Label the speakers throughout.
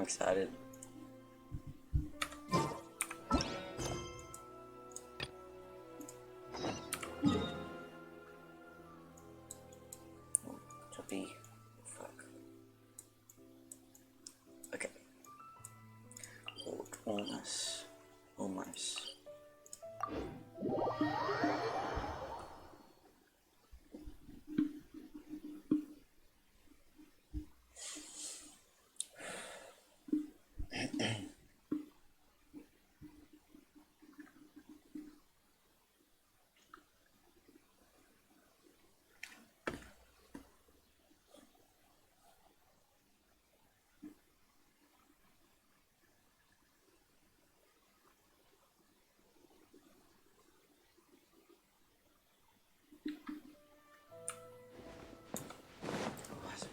Speaker 1: excited. Choppy. Fuck. Okay. Almost. Almost.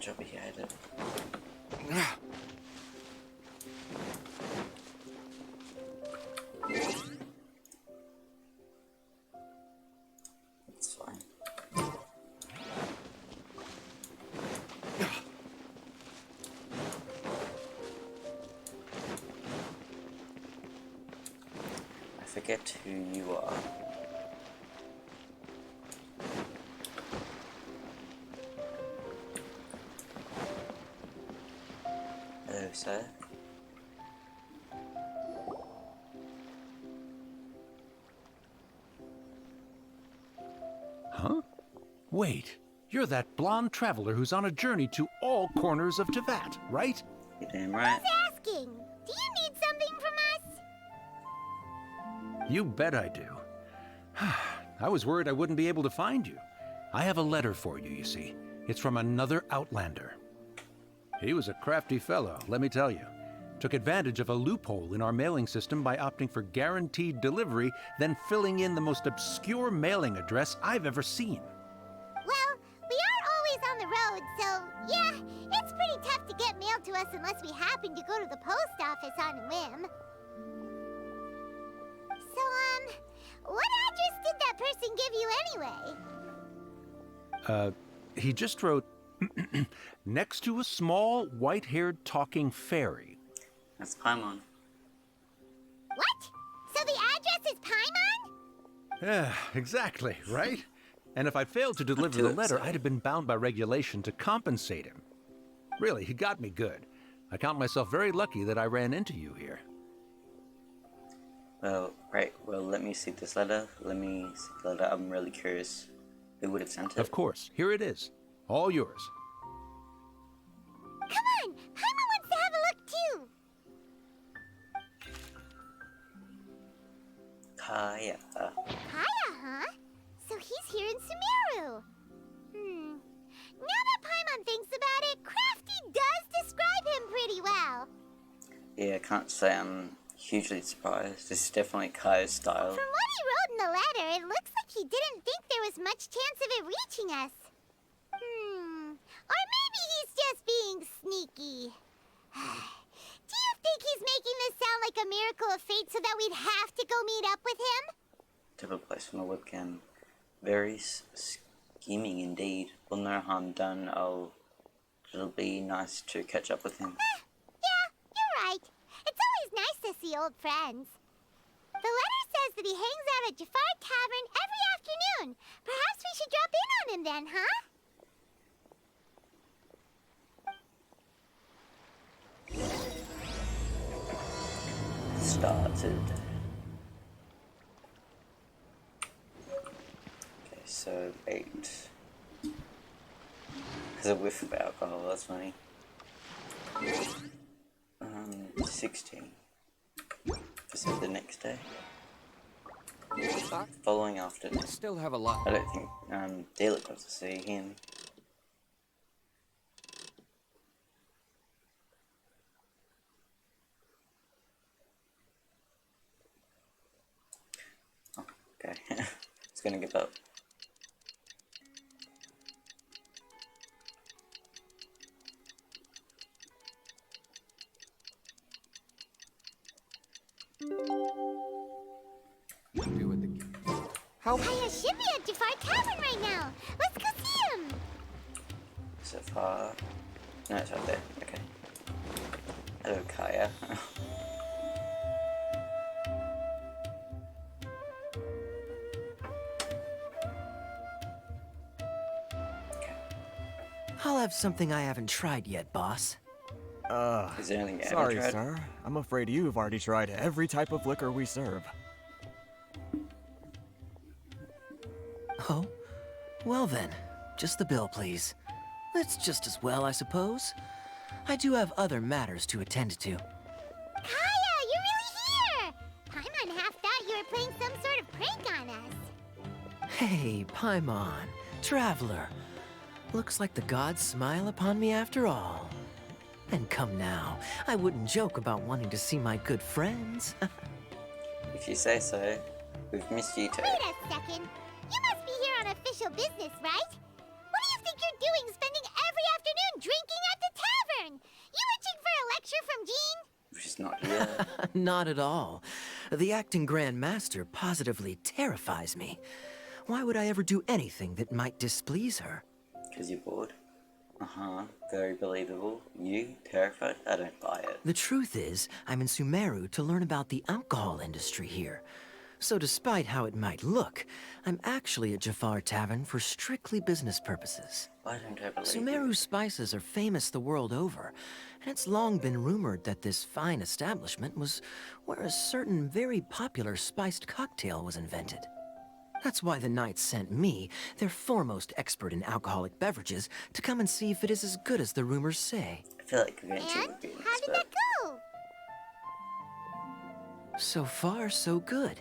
Speaker 1: Choppy headed. It's fine. I forget who you are. Hello, sir.
Speaker 2: Huh? Wait, you're that blonde traveler who's on a journey to all corners of Teyvat, right?
Speaker 1: You're damn right.
Speaker 3: Who's asking? Do you need something from us?
Speaker 2: You bet I do. I was worried I wouldn't be able to find you. I have a letter for you, you see. It's from another Outlander. He was a crafty fellow, let me tell you. Took advantage of a loophole in our mailing system by opting for guaranteed delivery, then filling in the most obscure mailing address I've ever seen.
Speaker 3: Well, we aren't always on the road, so yeah, it's pretty tough to get mail to us unless we happen to go to the post office on a whim. So, what address did that person give you anyway?
Speaker 2: He just wrote, next to a small, white-haired talking fairy.
Speaker 1: That's Paimon.
Speaker 3: What? So the address is Paimon?
Speaker 2: Yeah, exactly, right? And if I failed to deliver the letter, I'd have been bound by regulation to compensate him. Really, he got me good. I count myself very lucky that I ran into you here.
Speaker 1: Well, right. Well, let me see this letter. Let me see the letter. I'm really curious who would have sent it.
Speaker 2: Of course. Here it is. All yours.
Speaker 3: Come on! Paimon wants to have a look too!
Speaker 1: Kaya.
Speaker 3: Kaya, huh? So he's here in Sumeru. Now that Paimon thinks about it, Crafty does describe him pretty well.
Speaker 1: Yeah, I can't say I'm hugely surprised. This is definitely Kaya's style.
Speaker 3: From what he wrote in the letter, it looks like he didn't think there was much chance of it reaching us. Or maybe he's just being sneaky. Do you think he's making this sound like a miracle of fate so that we'd have to go meet up with him?
Speaker 1: Different place from the webcam. Very scheming indeed. Well, no harm done. It'll be nice to catch up with him.
Speaker 3: Yeah, you're right. It's always nice to see old friends. The letter says that he hangs out at Jafar Tavern every afternoon. Perhaps we should drop in on him then, huh?
Speaker 1: Started. Okay, so 8. There's a whiff of alcohol, that's funny. 16. So the next day. Following afternoon.
Speaker 4: Still have a lot.
Speaker 1: I don't think Dalek got to see him. Oh, okay. It's gonna give up.
Speaker 4: Do with the
Speaker 3: Kaya should be at Jafar Tavern right now. Let's go see him.
Speaker 1: So far. No, it's right there. Okay. Hello, Kaya.
Speaker 4: I'll have something I haven't tried yet, boss.
Speaker 1: Is there anything you
Speaker 5: Sorry,
Speaker 1: haven't tried?
Speaker 5: sir. I'm afraid you've already tried every type of liquor we serve.
Speaker 4: Oh? Well then, just the bill, please. It's just as well, I suppose. I do have other matters to attend to.
Speaker 3: Kaya, you're really here! Paimon half thought you were playing some sort of prank on us.
Speaker 4: Hey, Paimon, traveler. Looks like the gods smile upon me after all. And come now, I wouldn't joke about wanting to see my good friends.
Speaker 1: If you say so. We've missed you too.
Speaker 3: Wait a second. You must be here on official business, right? What do you think you're doing spending every afternoon drinking at the tavern? You itching for a lecture from Jean?
Speaker 1: She's not here.
Speaker 4: Not at all. The acting Grand Master positively terrifies me. Why would I ever do anything that might displease her?
Speaker 1: Because you're bored. Uh-huh. Very believable. You? Terrified? I don't buy it.
Speaker 4: The truth is, I'm in Sumeru to learn about the alcohol industry here. So despite how it might look, I'm actually at Jafar Tavern for strictly business purposes.
Speaker 1: Why don't I believe
Speaker 4: Sumeru
Speaker 1: you?
Speaker 4: spices are famous the world over, and it's long been rumored that this fine establishment was where a certain very popular spiced cocktail was invented. That's why the Knights sent me, their foremost expert in alcoholic beverages, to come and see if it is as good as the rumors say.
Speaker 1: I feel like Genshin
Speaker 3: And
Speaker 1: would be an
Speaker 3: how did
Speaker 1: expert.
Speaker 3: that go?
Speaker 4: So far, so good.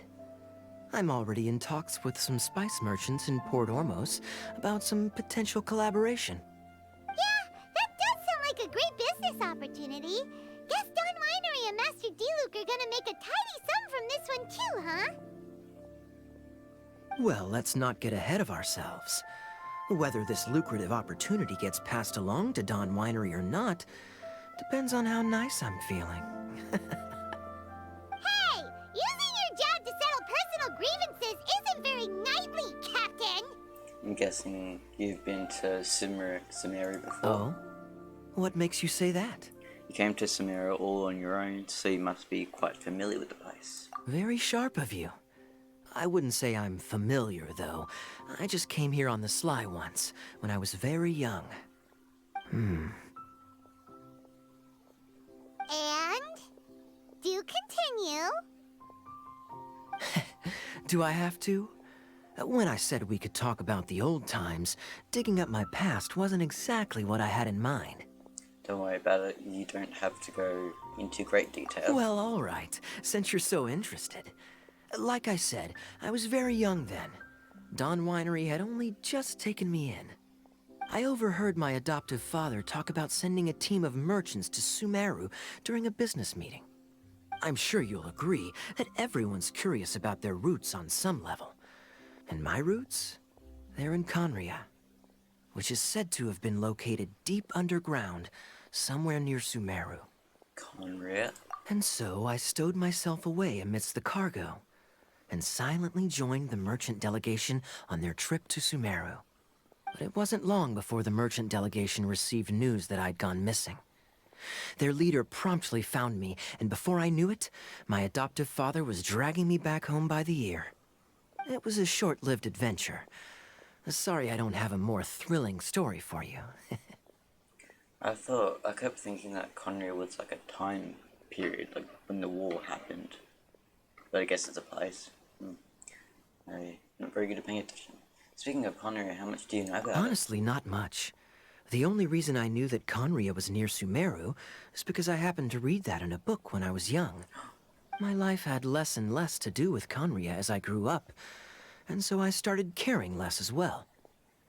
Speaker 4: I'm already in talks with some spice merchants in Port Ormos about some potential collaboration.
Speaker 3: Yeah, that does sound like a great business opportunity. Guess Don Winery and Master D-Luke are gonna make a tidy sum from this one too, huh?
Speaker 4: Well, let's not get ahead of ourselves. Whether this lucrative opportunity gets passed along to Don Winery or not depends on how nice I'm feeling.
Speaker 3: Hey, using your job to settle personal grievances isn't very knightly, Captain.
Speaker 1: I'm guessing you've been to Sumeru before.
Speaker 4: Oh? What makes you say that?
Speaker 1: You came to Sumeru all on your own, so you must be quite familiar with the place.
Speaker 4: Very sharp of you. I wouldn't say I'm familiar, though. I just came here on the sly once, when I was very young.
Speaker 3: And? Do continue.
Speaker 4: Do I have to? When I said we could talk about the old times, digging up my past wasn't exactly what I had in mind.
Speaker 1: Don't worry about it, you don't have to go into great detail.
Speaker 4: Well, all right, since you're so interested. Like I said, I was very young then. Don Winery had only just taken me in. I overheard my adoptive father talk about sending a team of merchants to Sumeru during a business meeting. I'm sure you'll agree that everyone's curious about their roots on some level. And my roots? They're in Conria, which is said to have been located deep underground, somewhere near Sumeru.
Speaker 1: Conria?
Speaker 4: And so I stowed myself away amidst the cargo, and silently joined the merchant delegation on their trip to Sumeru. But it wasn't long before the merchant delegation received news that I'd gone missing. Their leader promptly found me, and before I knew it, my adoptive father was dragging me back home by the ear. It was a short-lived adventure. Sorry I don't have a more thrilling story for you.
Speaker 1: I kept thinking that Conria was like a time period, like when the war happened. But I guess it's a place. I'm not very good at paying attention. Speaking of Conria, how much do you know about
Speaker 4: Honestly, not much. The only reason I knew that Conria was near Sumeru is because I happened to read that in a book when I was young. My life had less and less to do with Conria as I grew up, and so I started caring less as well.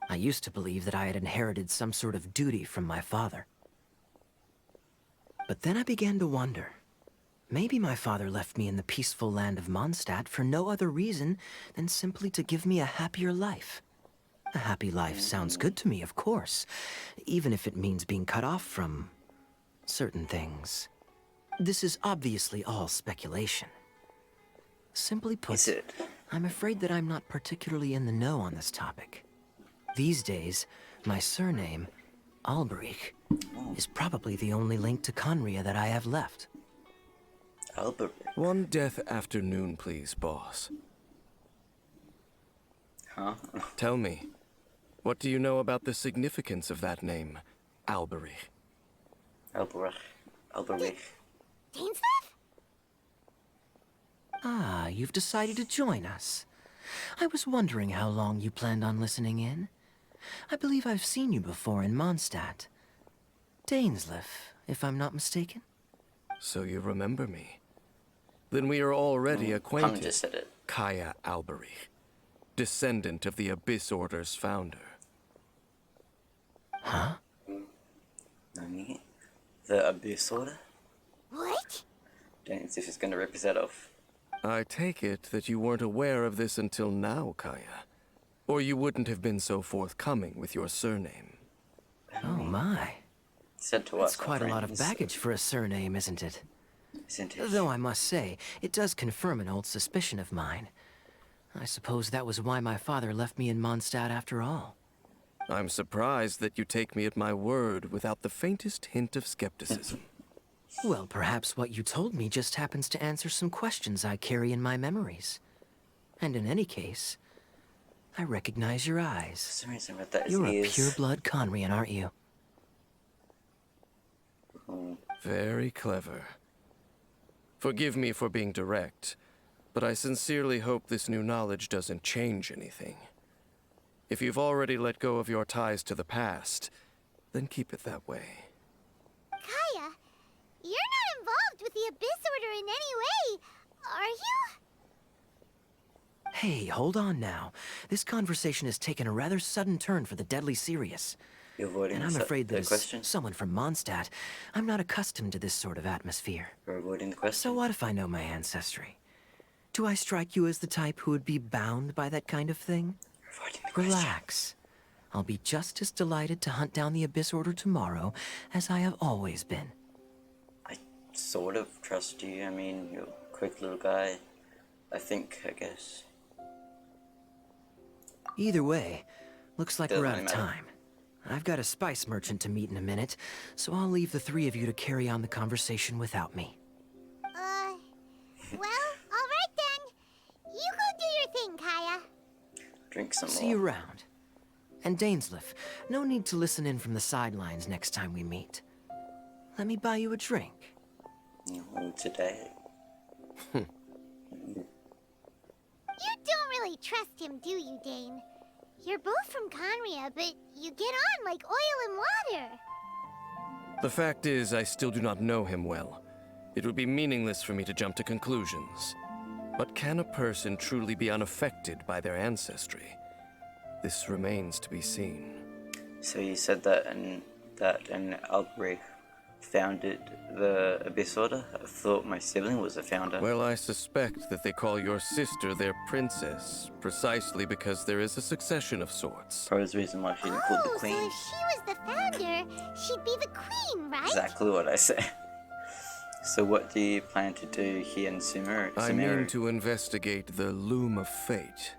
Speaker 4: I used to believe that I had inherited some sort of duty from my father. But then I began to wonder. Maybe my father left me in the peaceful land of Mondstadt for no other reason than simply to give me a happier life. A happy life sounds good to me, of course, even if it means being cut off from certain things. This is obviously all speculation. Simply
Speaker 1: it?
Speaker 4: put,
Speaker 1: Is it?
Speaker 4: I'm afraid that I'm not particularly in the know on this topic. These days, my surname, Alberich, is probably the only link to Conria that I have left.
Speaker 1: Albert.
Speaker 6: One death afternoon, please, boss.
Speaker 1: Huh?
Speaker 6: Tell me, what do you know about the significance of that name, Alberich?
Speaker 1: Albert. Albert.
Speaker 3: Dainsleif?
Speaker 4: Ah, you've decided to join us. I was wondering how long you planned on listening in. I believe I've seen you before in Mondstadt. Dainsleif, if I'm not mistaken.
Speaker 6: So you remember me. Then we are already
Speaker 1: Pun
Speaker 6: acquainted.
Speaker 1: just said it.
Speaker 6: Kaya Alberich, descendant of the Abyss Order's founder.
Speaker 4: Huh?
Speaker 1: Nani? The Abyss Order?
Speaker 3: What?
Speaker 1: Dainsleif is gonna rip his head off.
Speaker 6: I take it that you weren't aware of this until now, Kaya. Or you wouldn't have been so forthcoming with your surname.
Speaker 4: Oh my.
Speaker 1: Said to us.
Speaker 4: That's quite a lot of baggage for a surname, isn't it?
Speaker 1: Isn't it?
Speaker 4: Though I must say, it does confirm an old suspicion of mine. I suppose that was why my father left me in Mondstadt after all.
Speaker 6: I'm surprised that you take me at my word without the faintest hint of skepticism.
Speaker 4: Well, perhaps what you told me just happens to answer some questions I carry in my memories. And in any case, I recognize your eyes.
Speaker 1: For some reason, I read that as
Speaker 4: You're a
Speaker 1: ears.
Speaker 4: pure-blood Conrian, aren't you?
Speaker 6: Very clever. Forgive me for being direct, but I sincerely hope this new knowledge doesn't change anything. If you've already let go of your ties to the past, then keep it that way.
Speaker 3: Kaya, you're not involved with the Abyss Order in any way, are you?
Speaker 4: Hey, hold on now. This conversation has taken a rather sudden turn for the deadly serious.
Speaker 1: You're avoiding
Speaker 4: And I'm afraid
Speaker 1: the
Speaker 4: that as
Speaker 1: question.
Speaker 4: someone from Mondstadt, I'm not accustomed to this sort of atmosphere.
Speaker 1: You're avoiding the question.
Speaker 4: So what if I know my ancestry? Do I strike you as the type who would be bound by that kind of thing?
Speaker 1: You're avoiding the question.
Speaker 4: Relax. I'll be just as delighted to hunt down the Abyss Order tomorrow as I have always been.
Speaker 1: I sort of trust you. I mean, you're a quick little guy. I guess.
Speaker 4: Either way, looks like we're
Speaker 1: Doesn't
Speaker 4: out of
Speaker 1: matter.
Speaker 4: time. I've got a spice merchant to meet in a minute, so I'll leave the three of you to carry on the conversation without me.
Speaker 3: Well, alright then. You go do your thing, Kaya.
Speaker 1: Drink some
Speaker 4: See
Speaker 1: more.
Speaker 4: you around. And Dainsleif, no need to listen in from the sidelines next time we meet. Let me buy you a drink.
Speaker 1: No, today.
Speaker 3: You don't really trust him, do you, Dane? You're both from Conria, but you get on like oil and water.
Speaker 6: The fact is, I still do not know him well. It would be meaningless for me to jump to conclusions. But can a person truly be unaffected by their ancestry? This remains to be seen.
Speaker 1: So you said that an Albrecht founded the Abyss Order? I thought my sibling was the founder.
Speaker 6: Well, I suspect that they call your sister their princess, precisely because there is a succession of sorts.
Speaker 1: Probably the reason why she didn't call the
Speaker 3: So
Speaker 1: queen.
Speaker 3: if she was the founder, she'd be the queen, right?
Speaker 1: Exactly what I said. So what do you plan to do here in Sumeru?
Speaker 6: I mean to investigate the Loom of Fate.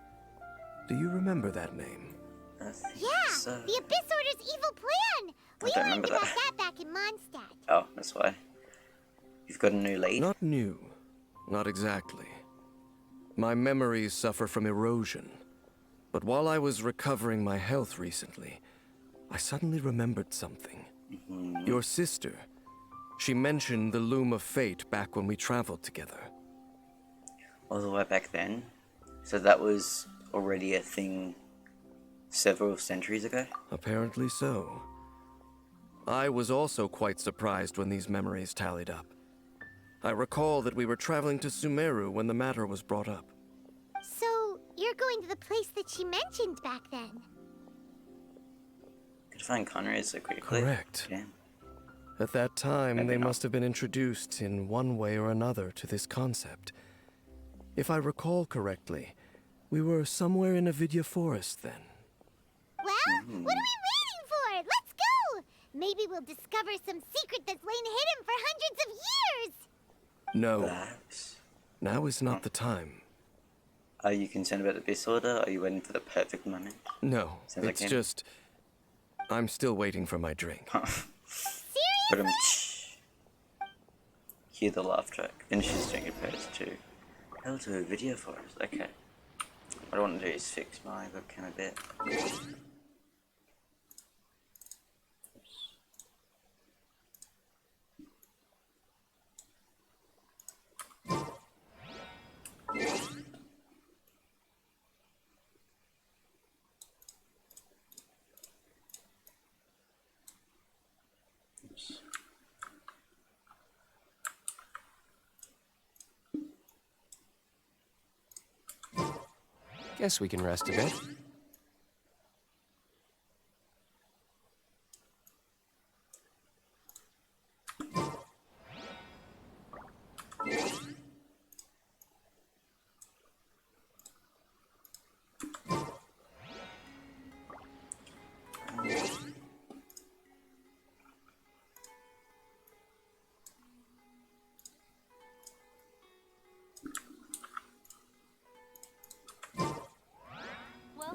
Speaker 6: Do you remember that name?
Speaker 1: I think
Speaker 3: Yeah,
Speaker 1: so.
Speaker 3: the Abyss Order's evil plan. We
Speaker 1: don't
Speaker 3: learned
Speaker 1: remember
Speaker 3: about
Speaker 1: that.
Speaker 3: that back in Mondstadt.
Speaker 1: Oh, that's why. You've got a new lead?
Speaker 6: Not new. Not exactly. My memories suffer from erosion. But while I was recovering my health recently, I suddenly remembered something. Your sister. She mentioned the Loom of Fate back when we traveled together.
Speaker 1: All the way back then? So that was already a thing several centuries ago?
Speaker 6: Apparently so. I was also quite surprised when these memories tallied up. I recall that we were traveling to Sumeru when the matter was brought up.
Speaker 3: So you're going to the place that she mentioned back then?
Speaker 1: Could find Conrad so quickly.
Speaker 6: Correct.
Speaker 1: Yeah.
Speaker 6: At that time,
Speaker 1: Maybe
Speaker 6: they
Speaker 1: not.
Speaker 6: must have been introduced in one way or another to this concept. If I recall correctly, we were somewhere in Avidya Forest then.
Speaker 3: Well, what are we waiting for? Let's go! Maybe we'll discover some secret that's lain hidden for hundreds of years!
Speaker 6: No,
Speaker 1: Perhaps.
Speaker 6: now is not the time.
Speaker 1: Are you concerned about the Abyss Order? Are you waiting for the perfect moment?
Speaker 6: No,
Speaker 1: Sounds like
Speaker 6: it's
Speaker 1: him.
Speaker 6: just... I'm still waiting for my drink.
Speaker 1: But
Speaker 3: Seriously?
Speaker 1: Cue the laugh track. Finishes doing repairs too. Hell to a video for us. Okay. What I want to do is fix my webcam a bit. Oops.
Speaker 7: Guess we can rest a bit.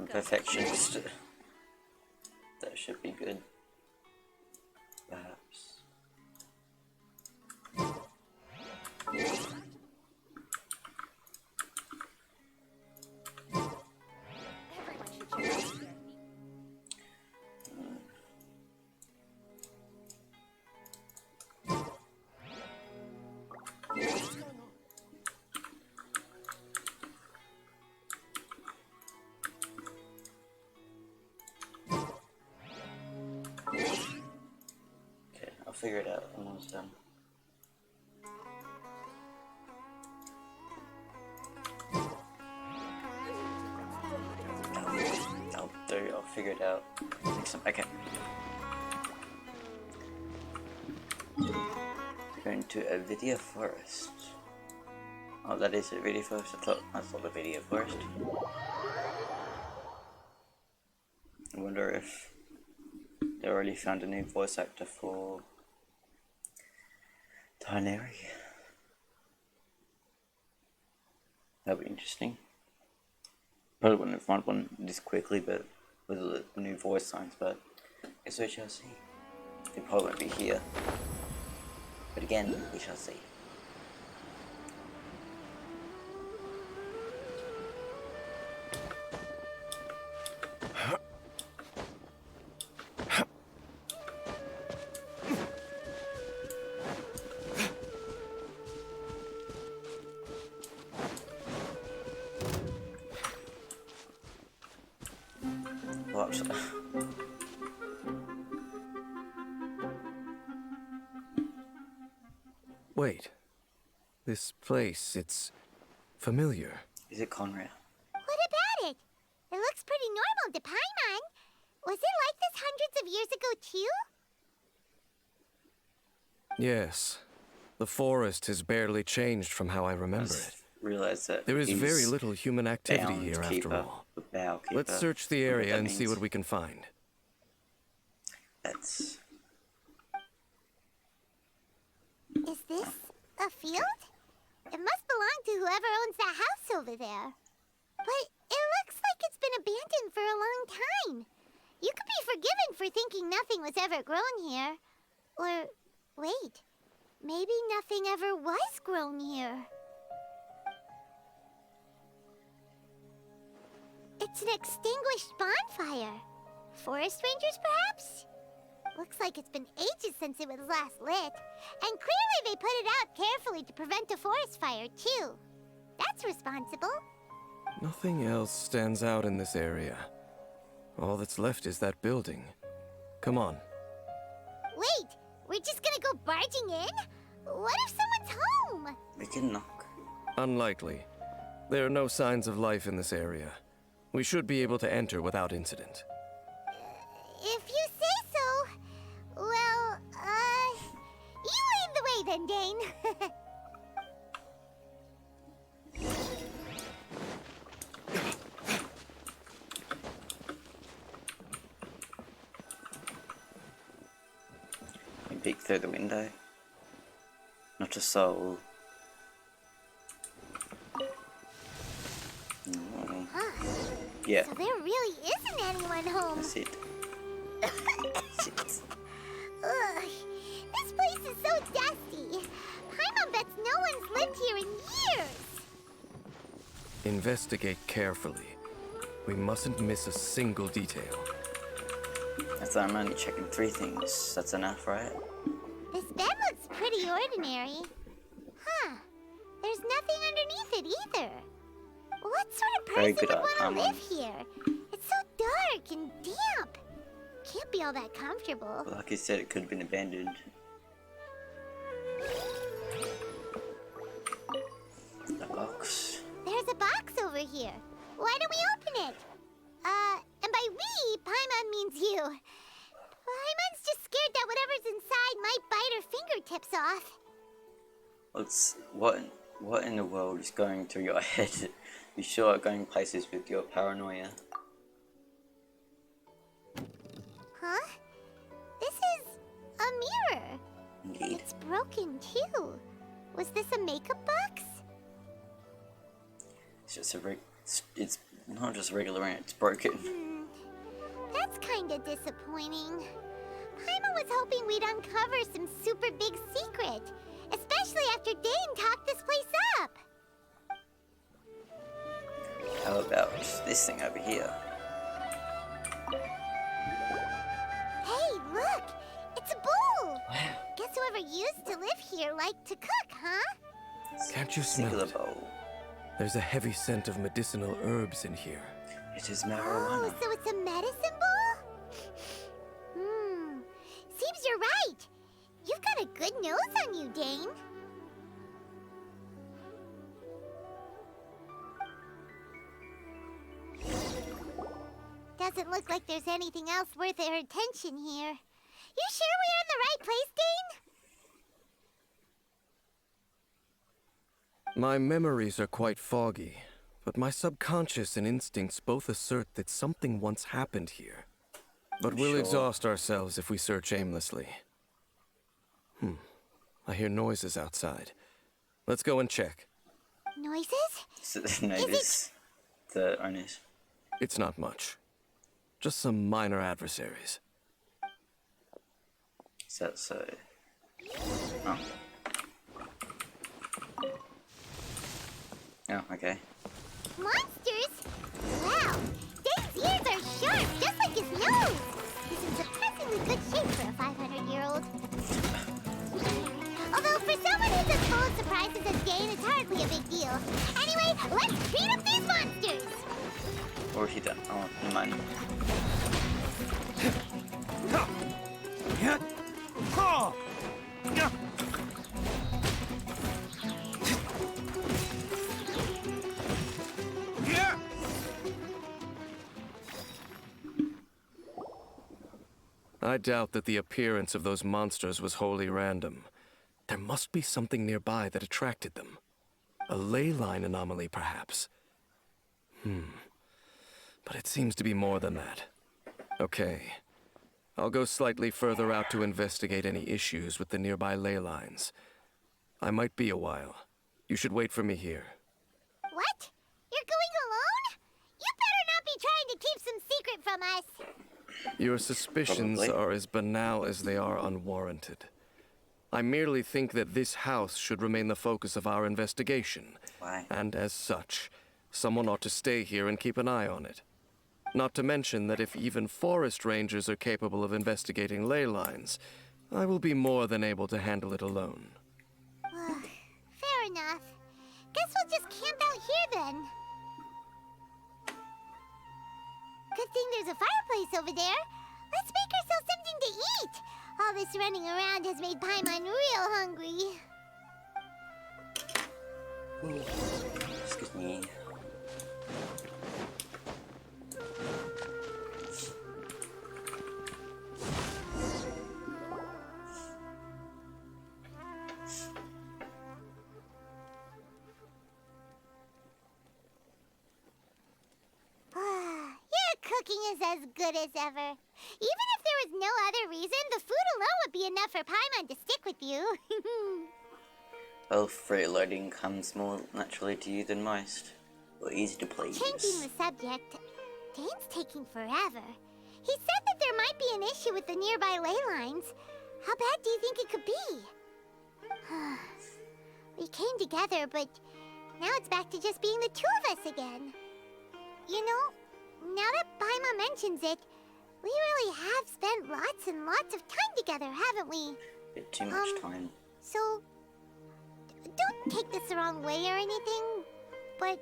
Speaker 1: Perfectionist. That should be good. Perhaps. Okay, I'll figure it out. I'm almost done. I'll figure it out. Next time. Okay. Going to a video forest. Oh, that is a video forest. I thought a video forest. I wonder if they already found a new voice actor for Tarnary. That'd be interesting. Probably wouldn't find one this quickly, but with the new voice lines, but I guess we shall see. They probably won't be here. But again, we shall see. What?
Speaker 6: Wait. This place, it's familiar.
Speaker 1: Is it Conrad?
Speaker 3: What about it? It looks pretty normal to Paimon. Was it like this hundreds of years ago too?
Speaker 6: Yes. The forest has barely changed from how I remember it.
Speaker 1: Realize that
Speaker 6: There is
Speaker 1: he's
Speaker 6: very little human activity
Speaker 1: bound
Speaker 6: here
Speaker 1: keeper,
Speaker 6: after all.
Speaker 1: the bow keeper.
Speaker 6: Let's search the
Speaker 1: What
Speaker 6: area
Speaker 1: that
Speaker 6: and see
Speaker 1: means.
Speaker 6: what we can find.
Speaker 1: That's
Speaker 3: Is this a field? It must belong to whoever owns that house over there. But it looks like it's been abandoned for a long time. You could be forgiven for thinking nothing was ever grown here. Or, wait, maybe nothing ever was grown here. It's an extinguished bonfire. Forest rangers, perhaps? Looks like it's been ages since it was last lit. And clearly they put it out carefully to prevent a forest fire, too. That's responsible.
Speaker 6: Nothing else stands out in this area. All that's left is that building. Come on.
Speaker 3: Wait, we're just gonna go barging in? What if someone's home?
Speaker 1: we can knock.
Speaker 6: Unlikely. There are no signs of life in this area. We should be able to enter without incident.
Speaker 3: If you say so. Well, you lead the way then, Dane.
Speaker 1: We peek through the window. Not a soul. Mm, yeah,
Speaker 3: So there really isn't anyone home.
Speaker 1: that's it. Shit.
Speaker 3: Ugh, this place is so dusty. Paimon bets no one's lived here in years.
Speaker 6: Investigate carefully. We mustn't miss a single detail.
Speaker 1: That's I'm only checking 3 things. That's enough, right?
Speaker 3: This bed looks pretty ordinary. Huh. There's nothing underneath it either. What sort of
Speaker 1: Very
Speaker 3: person
Speaker 1: good
Speaker 3: would
Speaker 1: art,
Speaker 3: want to
Speaker 1: Paimon.
Speaker 3: live here? It's so dark and damp. Can't be all that comfortable.
Speaker 1: Like I said, it could have been abandoned. The box.
Speaker 3: There's a box over here. Why don't we open it? And by we, Paimon means you. Paimon's just scared that whatever's inside might bite her fingertips off.
Speaker 1: What in the world is going through your head? You sure are going places with your paranoia.
Speaker 3: Huh? This is a mirror.
Speaker 1: Indeed.
Speaker 3: It's broken too. Was this a makeup box?
Speaker 1: It's just it's not just a regular ant, it's broken.
Speaker 3: That's kinda disappointing. Paimon was hoping we'd uncover some super big secret, especially after Dane talked this place up.
Speaker 1: How about this thing over here?
Speaker 3: Hey, look! It's a bowl! Guess whoever used to live here liked to cook, huh?
Speaker 6: Can't you smell
Speaker 1: Singular
Speaker 6: it?
Speaker 1: bowl.
Speaker 6: There's a heavy scent of medicinal herbs in here.
Speaker 1: It is
Speaker 3: Oh,
Speaker 1: marijuana.
Speaker 3: so it's a medicine bowl? Seems you're right. You've got a good nose on you, Dane. Doesn't look like there's anything else worth our attention here. You sure we're in the right place, Dane?
Speaker 6: My memories are quite foggy, but my subconscious and instincts both assert that something once happened here. But we'll
Speaker 1: Sure.
Speaker 6: exhaust ourselves if we search aimlessly. I hear noises outside. Let's go and check.
Speaker 3: Noises?
Speaker 1: So the neighbors, the owners.
Speaker 6: It's not much. Just some minor adversaries.
Speaker 1: So. Oh. Oh, okay.
Speaker 3: Monsters? Wow, Dane's ears are sharp, just like his nose. He's in surprisingly good shape for a 500-year-old. Although for someone who's as full of surprises as Dane, it's hardly a big deal. Anyway, let's beat up these monsters!
Speaker 1: What have you done? Oh, never mind.
Speaker 6: I doubt that the appearance of those monsters was wholly random. There must be something nearby that attracted them. A ley line anomaly, perhaps. But it seems to be more than that. Okay. I'll go slightly further out to investigate any issues with the nearby ley lines. I might be a while. You should wait for me here.
Speaker 3: What? You're going alone? You better not be trying to keep some secret from us.
Speaker 6: Your suspicions
Speaker 1: Probably.
Speaker 6: are as banal as they are unwarranted. I merely think that this house should remain the focus of our investigation.
Speaker 1: Why?
Speaker 6: And as such, someone ought to stay here and keep an eye on it. Not to mention that if even forest rangers are capable of investigating ley lines, I will be more than able to handle it alone.
Speaker 3: Fair enough. Guess we'll just camp out here then. Good thing there's a fireplace over there. Let's make ourselves something to eat. All this running around has made Paimon real hungry.
Speaker 1: Excuse me.
Speaker 3: Your cooking is as good as ever. Even if there was no other reason, the food alone would be enough for Paimon to stick with you.
Speaker 1: Well, free loading comes more naturally to you than most. Or easy to please.
Speaker 3: Changing the subject, Dane's taking forever. He said that there might be an issue with the nearby ley lines. How bad do you think it could be? We came together, but now it's back to just being the two of us again. You know, now that Paimon mentions it, we really have spent lots and lots of time together, haven't we?
Speaker 1: Bit too much time.
Speaker 3: So, don't take this the wrong way or anything, but,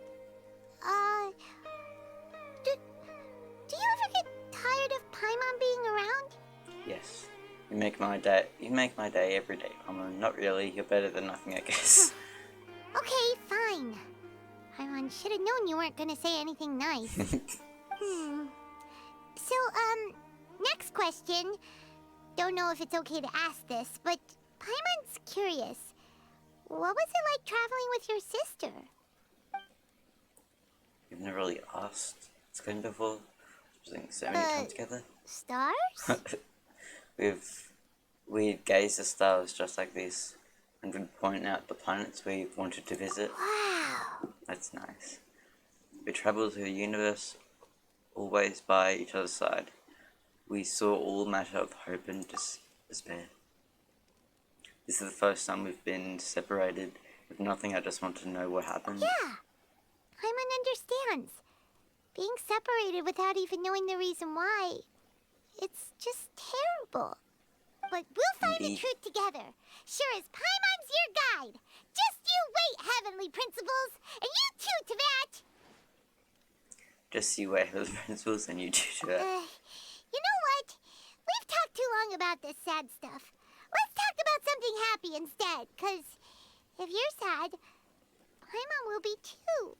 Speaker 3: do you ever get tired of Paimon being around?
Speaker 1: Yes. You make my day. You make my day every day, Paimon. Not really. You're better than nothing, I guess.
Speaker 3: Okay, fine. Paimon should have known you weren't gonna say anything nice. So, next question. Don't know if it's okay to ask this, but Paimon's curious. What was it like traveling with your sister?
Speaker 1: You've never really asked. It's going before. Spending so many times together.
Speaker 3: Stars?
Speaker 1: We'd gaze at stars just like this, and would point out the planets we wanted to visit.
Speaker 3: Wow.
Speaker 1: That's nice. We traveled through the universe, always by each other's side. We saw all matter of hope and despair. This is the first time we've been separated. If nothing, I just want to know what happened.
Speaker 3: Yeah. Paimon understands. Being separated without even knowing the reason why, it's just terrible. But we'll find the truth together. Sure as Paimon's your guide. Just you wait, Heavenly Principles, and you too, Teyvat.
Speaker 1: Just you wait for the principles and you do that.
Speaker 3: You know what? We've talked too long about this sad stuff. Let's talk about something happy instead, because if you're sad, Paimon will be too.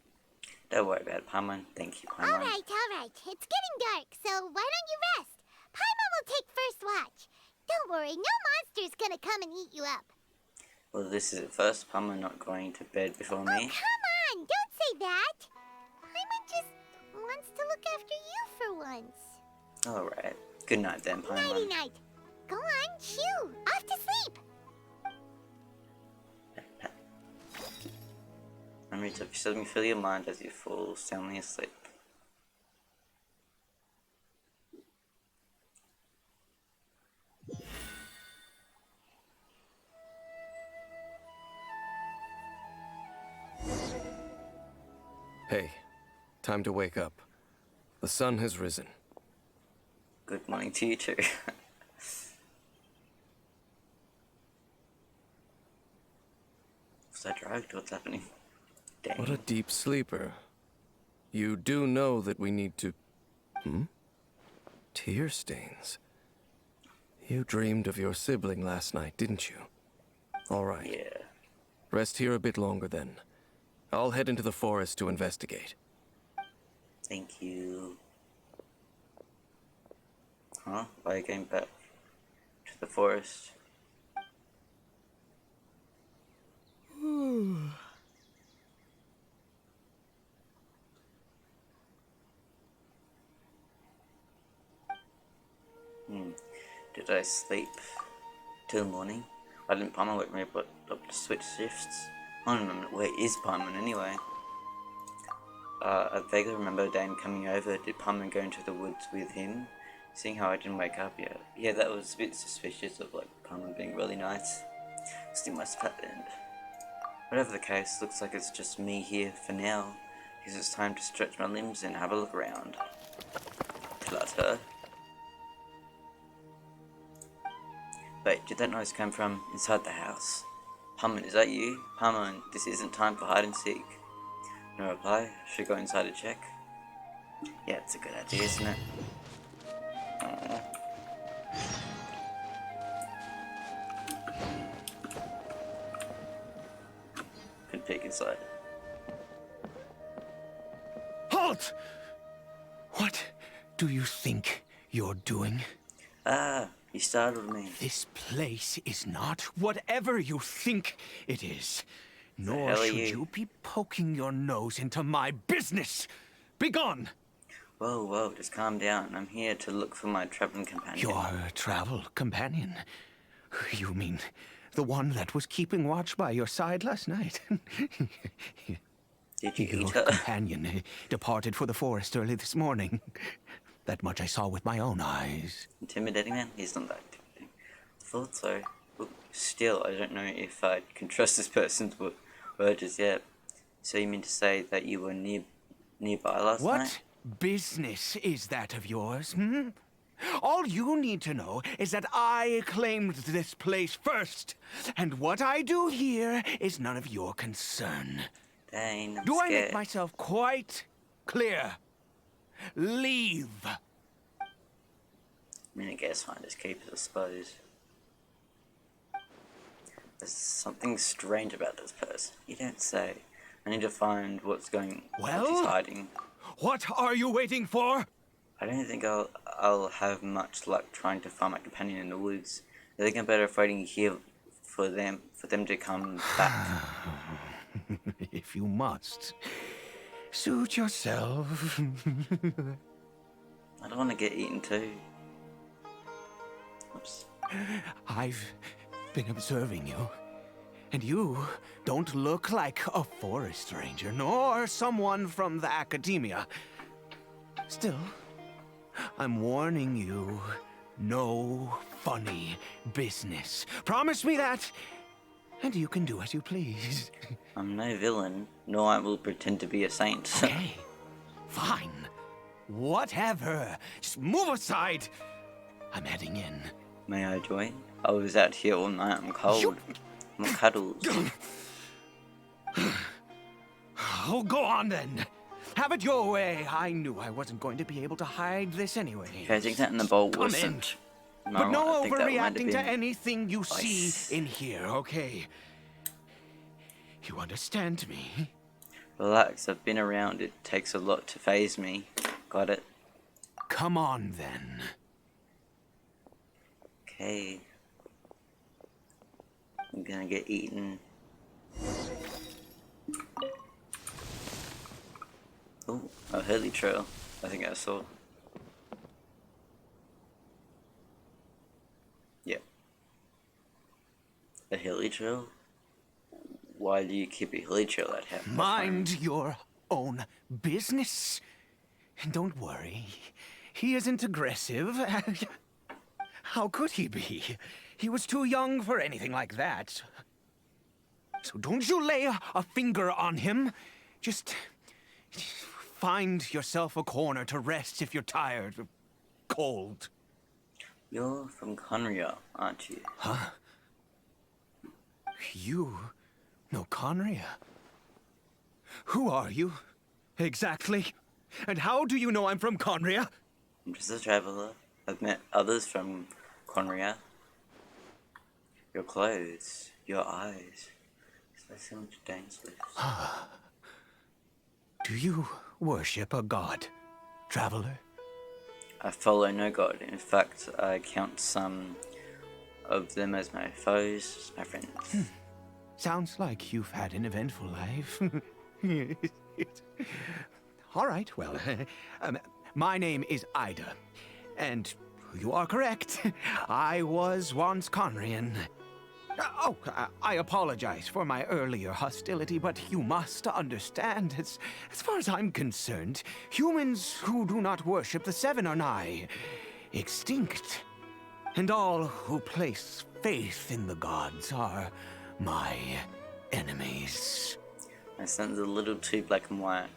Speaker 1: Don't worry about it, Paimon. Thank you, Paimon.
Speaker 3: All right. It's getting dark, so why don't you rest? Paimon will take first watch. Don't worry, no monster's gonna come and eat you up.
Speaker 1: Well, this is the first Paimon not going to bed before me.
Speaker 3: Oh, come on! Don't say that! Paimon just wants to look after you for once.
Speaker 1: Alright. Good night then, Paimon.
Speaker 3: Nighty-night. Go on, chew. Off to sleep.
Speaker 1: Memories of suddenly fill your mind as you fall soundly asleep.
Speaker 6: Hey, time to wake up. The sun has risen.
Speaker 1: Good morning to you too. Was I drugged? What's happening? Dang.
Speaker 6: What a deep sleeper. You do know that we need to... Tear stains. You dreamed of your sibling last night, didn't you? All right.
Speaker 1: Yeah.
Speaker 6: Rest here a bit longer then. I'll head into the forest to investigate.
Speaker 1: Thank you. Huh? Why are you going back to the forest? Did I sleep till morning? I didn't Paimon wake me up to switch shifts. I don't remember. Where is Paimon anyway? I vaguely remember Dane coming over. Did Paimon go into the woods with him? Seeing how I didn't wake up yet. Yeah, that was a bit suspicious of like Paimon being really nice. Still must have happened. Whatever the case, looks like it's just me here for now. Because it's time to stretch my limbs and have a look around. Clutter. Wait, did that noise come from inside the house? Paimon, is that you? Paimon, this isn't time for hide and seek. No reply. Should go inside to check. Yeah, it's a good idea, isn't it? Aww. Could peek inside.
Speaker 2: Halt! What do you think you're doing?
Speaker 1: Ah, you startled me.
Speaker 2: This place is not whatever you think it is. Nor
Speaker 1: hell are
Speaker 2: should
Speaker 1: you?
Speaker 2: you be poking your nose into my business. Begone!
Speaker 1: Whoa, just calm down. I'm here to look for my traveling companion.
Speaker 2: Your travel companion? You mean the one that was keeping watch by your side last night?
Speaker 1: Did you
Speaker 2: Your
Speaker 1: eat her?
Speaker 2: companion departed for the forest early this morning. That much I saw with my own eyes.
Speaker 1: Intimidating man? He's not that intimidating. thought so. But still, I don't know if I can trust this person's word just yet. So you mean to say that you were nearby last night?
Speaker 7: What business is that of yours, hmm? All you need to know is that I claimed this place first, and what I do here is none of your concern.
Speaker 1: Dang, I'm
Speaker 7: Do I
Speaker 1: scared.
Speaker 7: make myself quite clear? Leave.
Speaker 1: I mean, I guess finders keepers, I suppose. There's something strange about this person. You don't say. I need to find what he's
Speaker 7: Well?
Speaker 1: hiding.
Speaker 7: What are you waiting for?
Speaker 1: I don't think I'll have much luck trying to find my companion in the woods. I think I'm better off waiting here for them to come back.
Speaker 7: If you must, suit yourself.
Speaker 1: I don't want to get eaten too. Oops.
Speaker 7: I've been observing you, and you don't look like a forest ranger, nor someone from the academia. Still, I'm warning you, no funny business. Promise me that, and you can do as you please.
Speaker 1: I'm no villain, nor I will pretend to be a saint.
Speaker 7: Okay, fine. Whatever. Just move aside. I'm heading in.
Speaker 1: May I join? I was out here all night. I'm cold. I'm cuddles.
Speaker 7: Oh, go on then. Have it your way. I knew I wasn't going to be able to hide this anyway.
Speaker 1: Okay, I think that in the bowl
Speaker 7: Come in.
Speaker 1: wasn't.
Speaker 7: But no
Speaker 1: I think that might have
Speaker 7: overreacting to
Speaker 1: been-
Speaker 7: anything you
Speaker 1: Nice.
Speaker 7: see in here, okay? You understand me?
Speaker 1: Relax, I've been around. It takes a lot to phase me. Got it?
Speaker 7: Come on then.
Speaker 1: Okay. I'm gonna get eaten. Oh, a hilly trail. I think I saw. Yep. A hilly trail? Why do you keep a hilly trail at half?
Speaker 7: Mind your own business. And don't worry, he isn't aggressive. How could he be? He was too young for anything like that. So don't you lay a finger on him. Just find yourself a corner to rest if you're tired or cold.
Speaker 1: You're from Conria, aren't you?
Speaker 7: Huh? You know Conria? Who are you, exactly? And how do you know I'm from Conria?
Speaker 1: I'm just a traveler. I've met others from Conria. Your clothes, your eyes. It's like so much dance lips.
Speaker 7: Do you worship a god, traveler?
Speaker 1: I follow no god. In fact, I count some of them as my foes, my friends.
Speaker 7: Sounds like you've had an eventful life. All right, well, my name is Ida, and you are correct. I was once Conrian. I apologize for my earlier hostility, but you must understand, as far as I'm concerned, humans who do not worship the Seven are nigh extinct. And all who place faith in the gods are my enemies.
Speaker 1: My son's a little too black and white.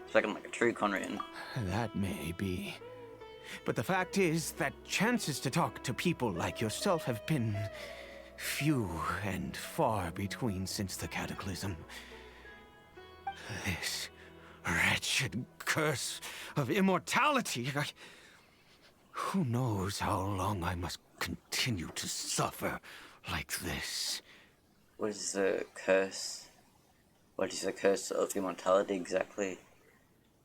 Speaker 1: It's like I'm like a true Conrian.
Speaker 7: That may be. But the fact is that chances to talk to people like yourself have been few and far between since the cataclysm. This wretched curse of immortality. Who knows how long I must continue to suffer like this?
Speaker 1: What is the curse? What is the curse of immortality exactly?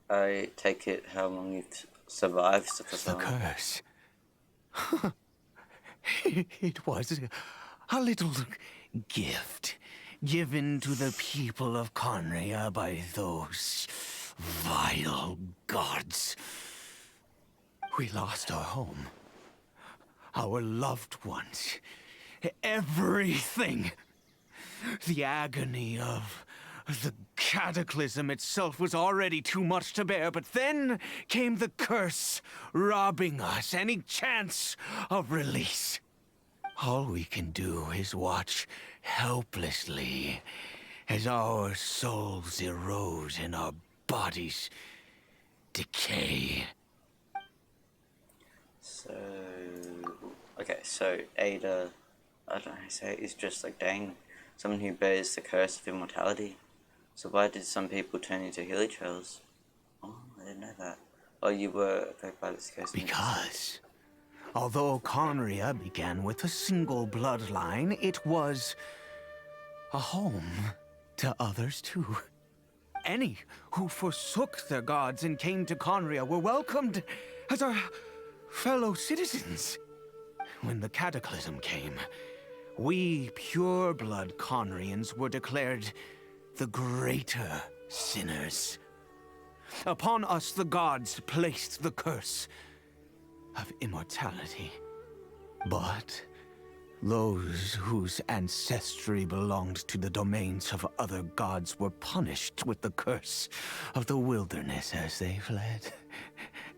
Speaker 1: I take it how long you've survived for so
Speaker 7: The
Speaker 1: long.
Speaker 7: curse. It was a little gift given to the people of Conria by those vile gods. We lost our home, our loved ones, everything. The agony of the cataclysm itself was already too much to bear, but then came the curse, robbing us any chance of release. All we can do is watch helplessly as our souls erode and our bodies decay.
Speaker 1: So, okay, so Ada, I don't know how to say it, is just like Dane, someone who bears the curse of immortality. So why did some people turn into hilly trails? Oh, I didn't know that. Oh, you were affected by this curse.
Speaker 7: Because, although Conria began with a single bloodline, it was a home to others too. Any who forsook their gods and came to Conria were welcomed as our fellow citizens. When the cataclysm came, we pure-blood Conrians were declared the greater sinners. Upon us the gods placed the curse of immortality. But those whose ancestry belonged to the domains of other gods were punished with the curse of the wilderness as they fled,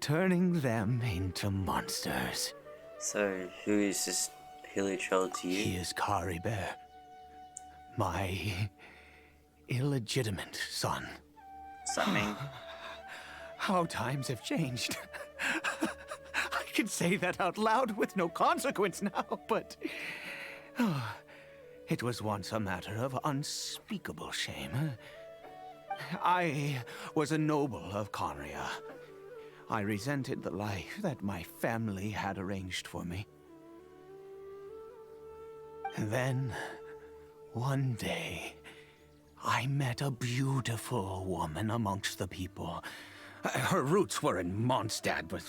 Speaker 7: turning them into monsters.
Speaker 1: So, who is this hilly trail to you?
Speaker 7: He is Kari Bear, my illegitimate son.
Speaker 1: Does that mean?
Speaker 7: How times have changed. I can say that out loud with no consequence now, but it was once a matter of unspeakable shame. I was a noble of Conria. I resented the life that my family had arranged for me. And then, one day, I met a beautiful woman amongst the people. Her roots were in Mondstadt, but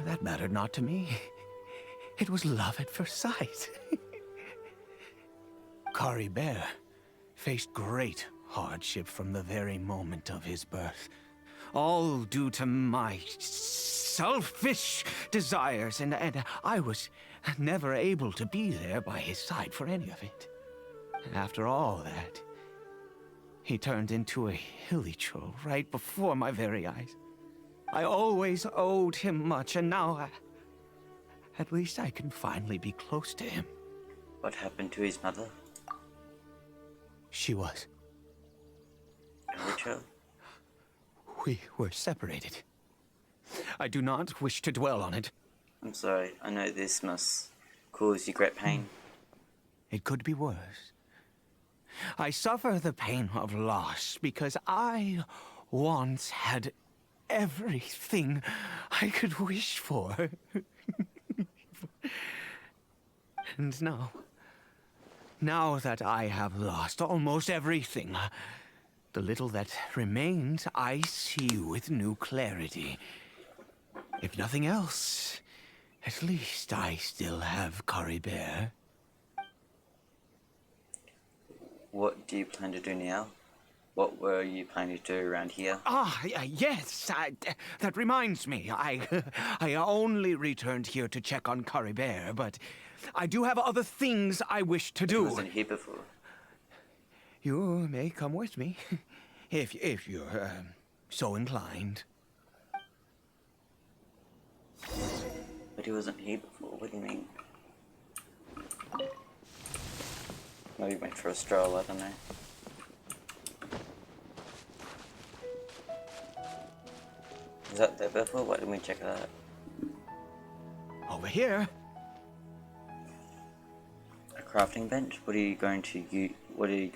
Speaker 7: that mattered not to me. It was love at first sight. Kari Bear faced great hardship from the very moment of his birth. All due to my selfish desires, and I was never able to be there by his side for any of it. After all that, he turned into a hilly troll right before my very eyes. I always owed him much, and now at least I can finally be close to him.
Speaker 1: What happened to his mother?
Speaker 7: She was.
Speaker 1: Hilly trail?
Speaker 7: We were separated. I do not wish to dwell on it.
Speaker 1: I'm sorry, I know this must cause you great pain.
Speaker 7: It could be worse. I suffer the pain of loss because I once had everything I could wish for. And now that I have lost almost everything, the little that remains I see with new clarity. If nothing else, at least I still have Kari Bear.
Speaker 1: What do you plan to do now? What were you planning to do around here?
Speaker 7: Yes, that reminds me. I only returned here to check on Kari Bear, but I do have other things I wish to do.
Speaker 1: I wasn't here before.
Speaker 7: You may come with me, if you're so inclined.
Speaker 1: But he wasn't here before, what do you mean? Maybe went for a stroll, I don't know. Is that there before? Why didn't we check that out?
Speaker 7: Over here.
Speaker 1: A crafting bench? What are you going to use? What are you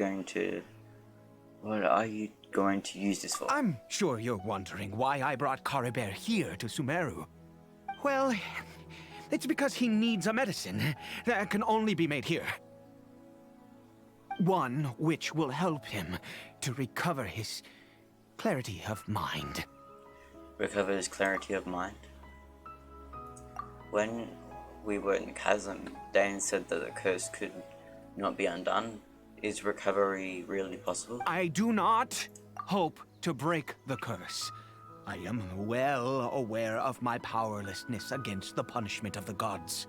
Speaker 1: going to use this for?
Speaker 7: I'm sure you're wondering why I brought Kari Bear here to Sumeru. Well, it's because he needs a medicine that can only be made here. One which will help him to recover his clarity of mind.
Speaker 1: Recover his clarity of mind? When we were in the chasm, Dane said that the curse could not be undone. Is recovery really possible?
Speaker 7: I do not hope to break the curse. I am well aware of my powerlessness against the punishment of the gods.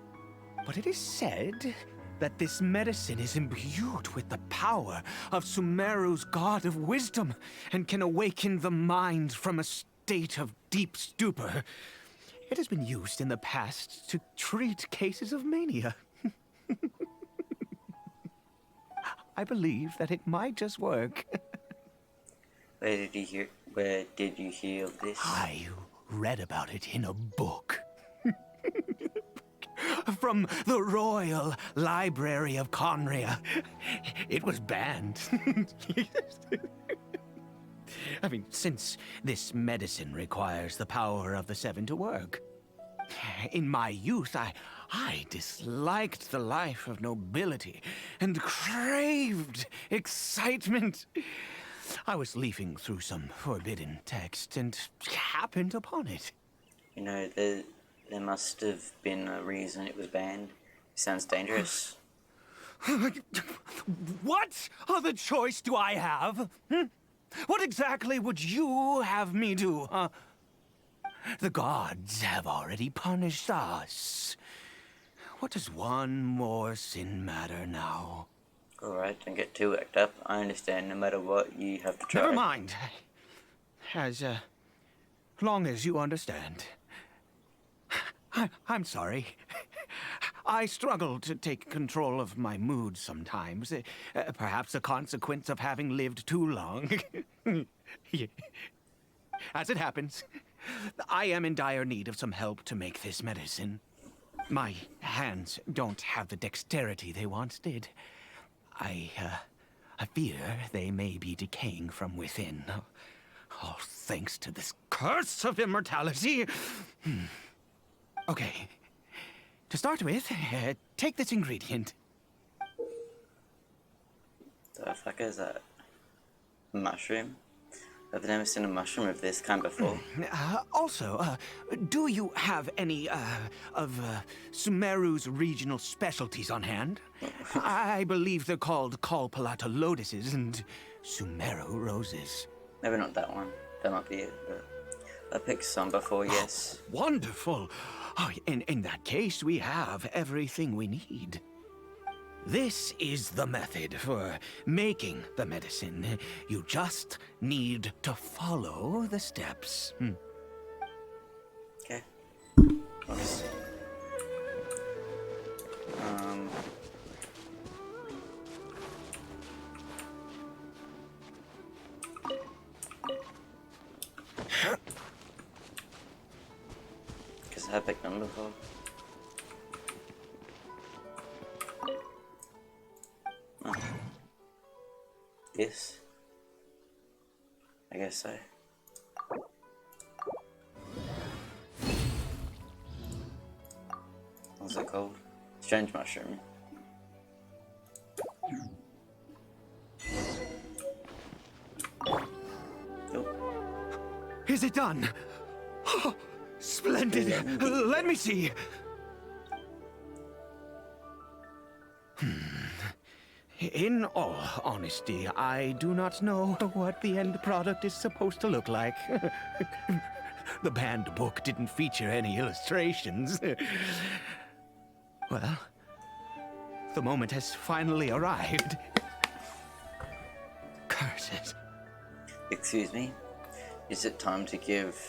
Speaker 7: But it is said that this medicine is imbued with the power of Sumeru's god of wisdom and can awaken the mind from a state of deep stupor. It has been used in the past to treat cases of mania. I believe that it might just work.
Speaker 1: Where did you hear of this?
Speaker 7: I read about it in a book. From the Royal Library of Conria. It was banned. I mean, since this medicine requires the power of the Seven to work. In my youth, I disliked the life of nobility and craved excitement. I was leafing through some forbidden text and happened upon it.
Speaker 1: You know, there must have been a reason it was banned. It sounds dangerous.
Speaker 7: What other choice do I have? What exactly would you have me do, huh? The gods have already punished us. What does one more sin matter now?
Speaker 1: Alright, don't get too worked up. I understand no matter what, you have to try.
Speaker 7: Never mind. As long as you understand. I'm sorry. I struggle to take control of my mood sometimes. Perhaps a consequence of having lived too long. As it happens, I am in dire need of some help to make this medicine. My hands don't have the dexterity they once did. I fear they may be decaying from within. All thanks to this curse of immortality. Okay. To start with, take this ingredient.
Speaker 1: The fuck is that? Mushroom? I've never seen a mushroom of this kind before.
Speaker 7: Also, do you have any of Sumeru's regional specialties on hand? I believe they're called Kalpalata lotuses and Sumeru roses.
Speaker 1: Maybe not that one. That might be it, but I picked some before, yes.
Speaker 7: Oh, wonderful! Oh, in that case, we have everything we need. This is the method for making the medicine. You just need to follow the steps.
Speaker 1: Okay. Nice. Guess I picked them before. Oh. This? I guess so. What's it called? Strange mushroom.
Speaker 7: Is it done? Oh, splendid! Let me see! In all honesty, I do not know what the end product is supposed to look like. The banned book didn't feature any illustrations. Well, the moment has finally arrived. Curses.
Speaker 1: Excuse me? Is it time to give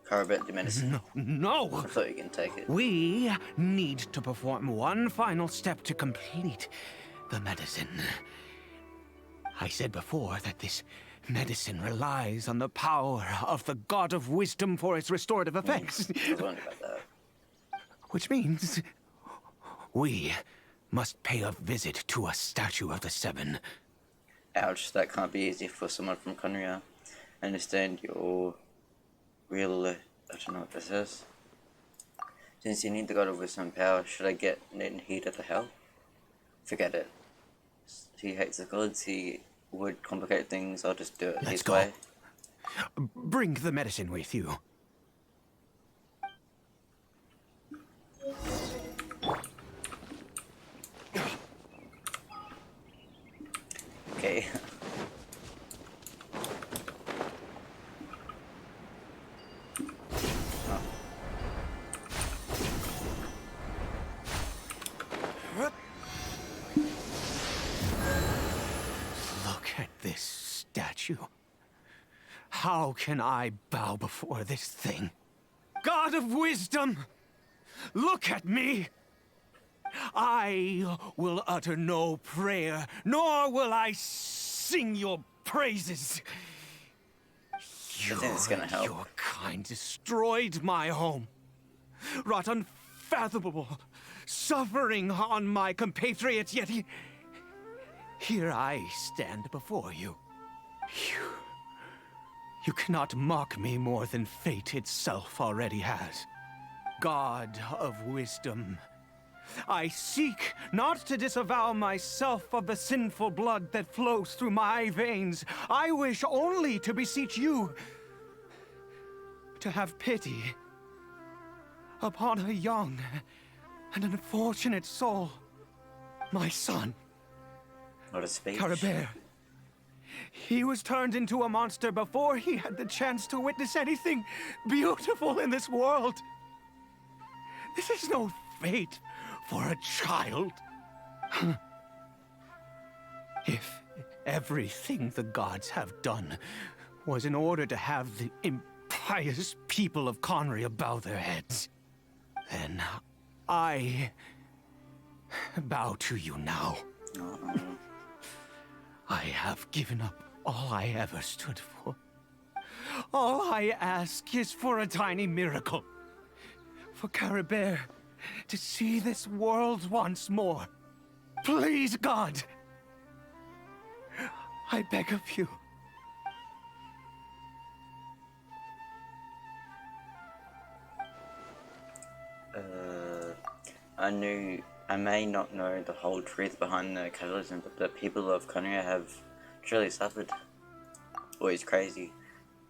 Speaker 1: Carabet the medicine?
Speaker 7: No!
Speaker 1: I thought you can take it.
Speaker 7: We need to perform one final step to complete the medicine. I said before that this medicine relies on the power of the God of Wisdom for its restorative effects.
Speaker 1: I was wondering about that.
Speaker 7: Which means we must pay a visit to a statue of the Seven.
Speaker 1: Ouch, that can't be easy for someone from Conria. I understand your real, I don't know what this is. Since you need the God of Wisdom power, should I get in Heater to help? Forget it. He hates the gods, he would complicate things, I'll just do it
Speaker 7: Let's
Speaker 1: his
Speaker 7: go.
Speaker 1: way.
Speaker 7: Bring the medicine with you.
Speaker 1: Okay.
Speaker 7: Look at this statue. How can I bow before this thing? God of Wisdom! Look at me! I will utter no prayer, nor will I sing your praises.
Speaker 1: I think it's gonna help.
Speaker 7: Your kind destroyed my home, wrought unfathomable suffering on my compatriots, yet here I stand before you. You cannot mock me more than fate itself already has. God of wisdom, I seek not to disavow myself of the sinful blood that flows through my veins. I wish only to beseech you to have pity upon a young and unfortunate soul, my son.
Speaker 1: Not a speech.
Speaker 7: Caribert. He was turned into a monster before he had the chance to witness anything beautiful in this world. This is no fate for a child. If everything the gods have done was in order to have the impious people of Conria bow their heads, then I bow to you now. I have given up all I ever stood for. All I ask is for a tiny miracle. For Caribert to see this world once more. Please, God. I beg of you.
Speaker 1: I may not know the whole truth behind the catalysm, but the people of Conria have truly suffered. Or it's crazy.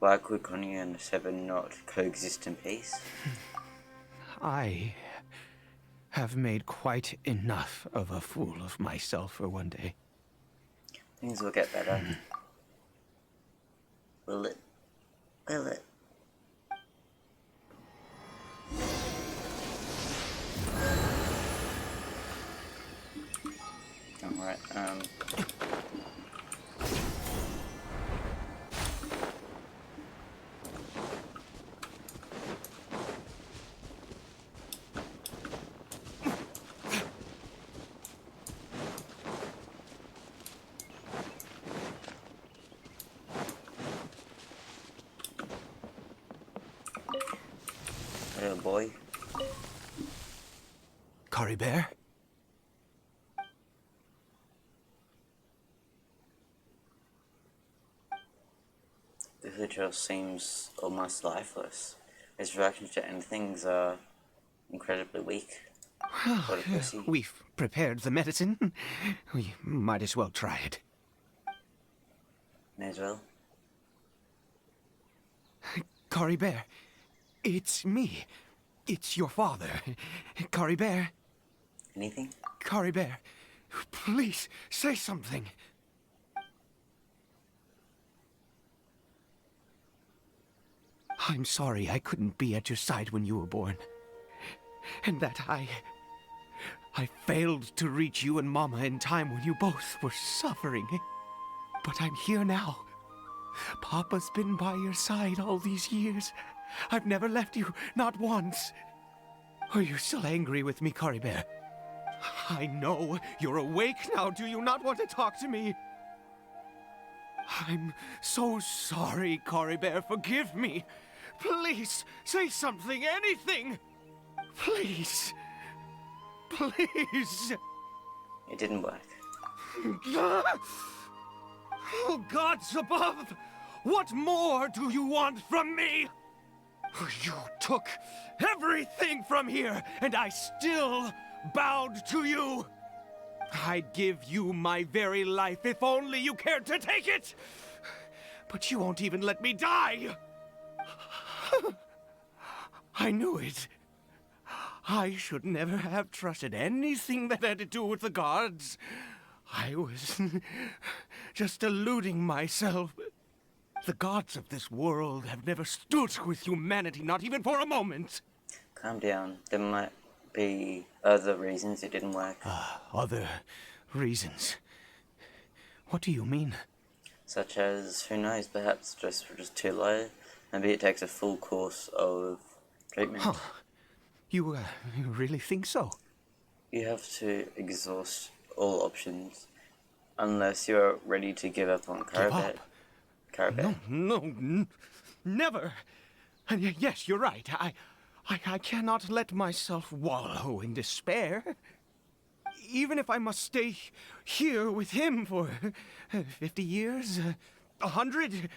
Speaker 1: Why could Conria and the Seven not coexist in peace?
Speaker 7: I have made quite enough of a fool of myself for one day.
Speaker 1: Things will get better. Will it? Will it? Alright, little boy.
Speaker 7: Caribert?
Speaker 1: The creature seems almost lifeless. His reactions to anything are incredibly weak. What a pussy.
Speaker 7: We've prepared the medicine. We might as well try it.
Speaker 1: May as well.
Speaker 7: Caribert, it's me. It's your father. Caribert.
Speaker 1: Anything?
Speaker 7: Caribert, please say something. I'm sorry I couldn't be at your side when you were born. And that I failed to reach you and Mama in time when you both were suffering. But I'm here now. Papa's been by your side all these years. I've never left you, not once. Are you still angry with me, Caribert? I know you're awake now. Do you not want to talk to me? I'm so sorry, Caribert. Forgive me. Please, say something, anything. Please. Please.
Speaker 1: It didn't work.
Speaker 7: Oh, gods above! What more do you want from me? You took everything from here, and I still bowed to you. I'd give you my very life if only you cared to take it. But you won't even let me die. I knew it. I should never have trusted anything that had to do with the gods. I was just deluding myself. The gods of this world have never stood with humanity, not even for a moment.
Speaker 1: Calm down. There might be other reasons it didn't work.
Speaker 7: Other reasons? What do you mean?
Speaker 1: Such as, who knows, perhaps just too low. Maybe it takes a full course of treatment.
Speaker 7: Huh. You really think so?
Speaker 1: You have to exhaust all options unless you're ready to give up on
Speaker 7: Give up?
Speaker 1: Carabet.
Speaker 7: Never. And yes, you're right. I cannot let myself wallow in despair. Even if I must stay here with him for 50 years, 100,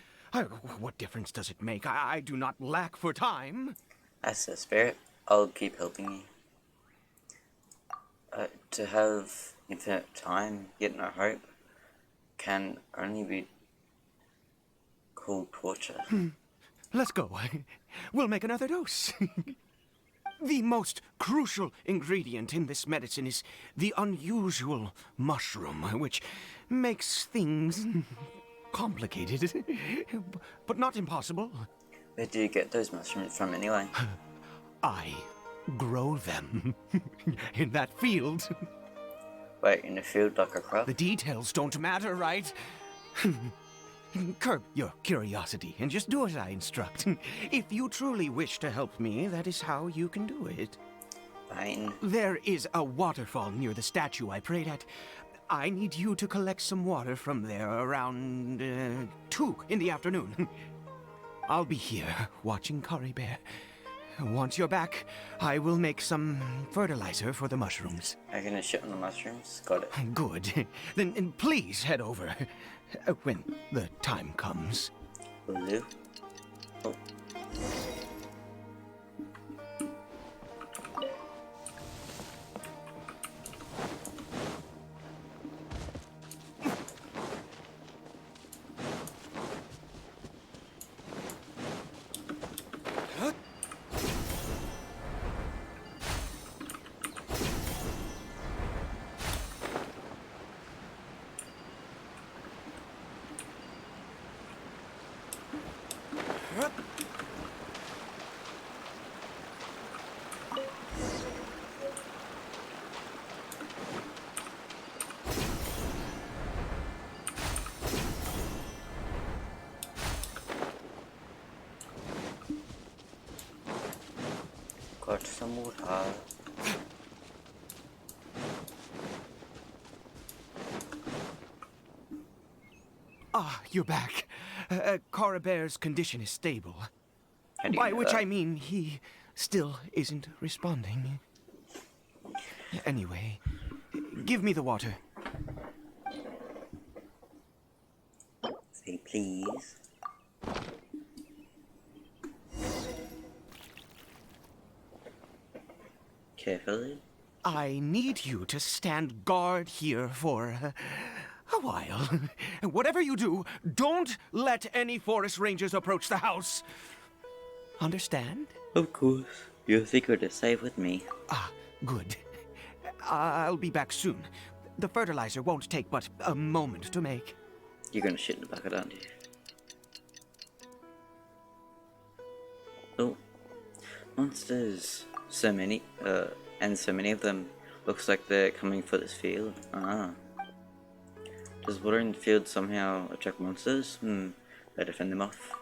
Speaker 7: what difference does it make? I do not lack for time.
Speaker 1: That's the spirit. I'll keep helping you. To have infinite time, yet no hope, can only be called torture.
Speaker 7: Let's go. We'll make another dose. The most crucial ingredient in this medicine is the unusual mushroom, which makes things complicated, but not impossible.
Speaker 1: Where do you get those mushrooms from anyway?
Speaker 7: I grow them in that field.
Speaker 1: Wait, in a field like a crop?
Speaker 7: The details don't matter, right? Curb your curiosity and just do as I instruct. If you truly wish to help me, that is how you can do it.
Speaker 1: Fine.
Speaker 7: There is a waterfall near the statue I prayed at. I need you to collect some water from there around 2 in the afternoon. I'll be here watching Curry Bear. Once you're back, I will make some fertilizer for the mushrooms.
Speaker 1: Are you gonna shit on the mushrooms? Got it.
Speaker 7: Good. Then please head over when the time comes.
Speaker 1: Will do. Oh. Got some water.
Speaker 7: Ah, you're back. Coribear's condition is stable.
Speaker 1: How do you
Speaker 7: By
Speaker 1: know
Speaker 7: which
Speaker 1: that?
Speaker 7: I mean he still isn't responding. Anyway, give me the water.
Speaker 1: Say please. Carefully.
Speaker 7: I need you to stand guard here for a while. Whatever you do, don't let any forest rangers approach the house. Understand?
Speaker 1: Of course. Your secret is safe with me.
Speaker 7: Ah, good. I'll be back soon. The fertilizer won't take but a moment to make.
Speaker 1: You're gonna shit in the bucket, aren't you? Oh. Monsters. So many, and so many of them. Looks like they're coming for this field. Ah. Does water in the field somehow attract monsters? Better fend them off.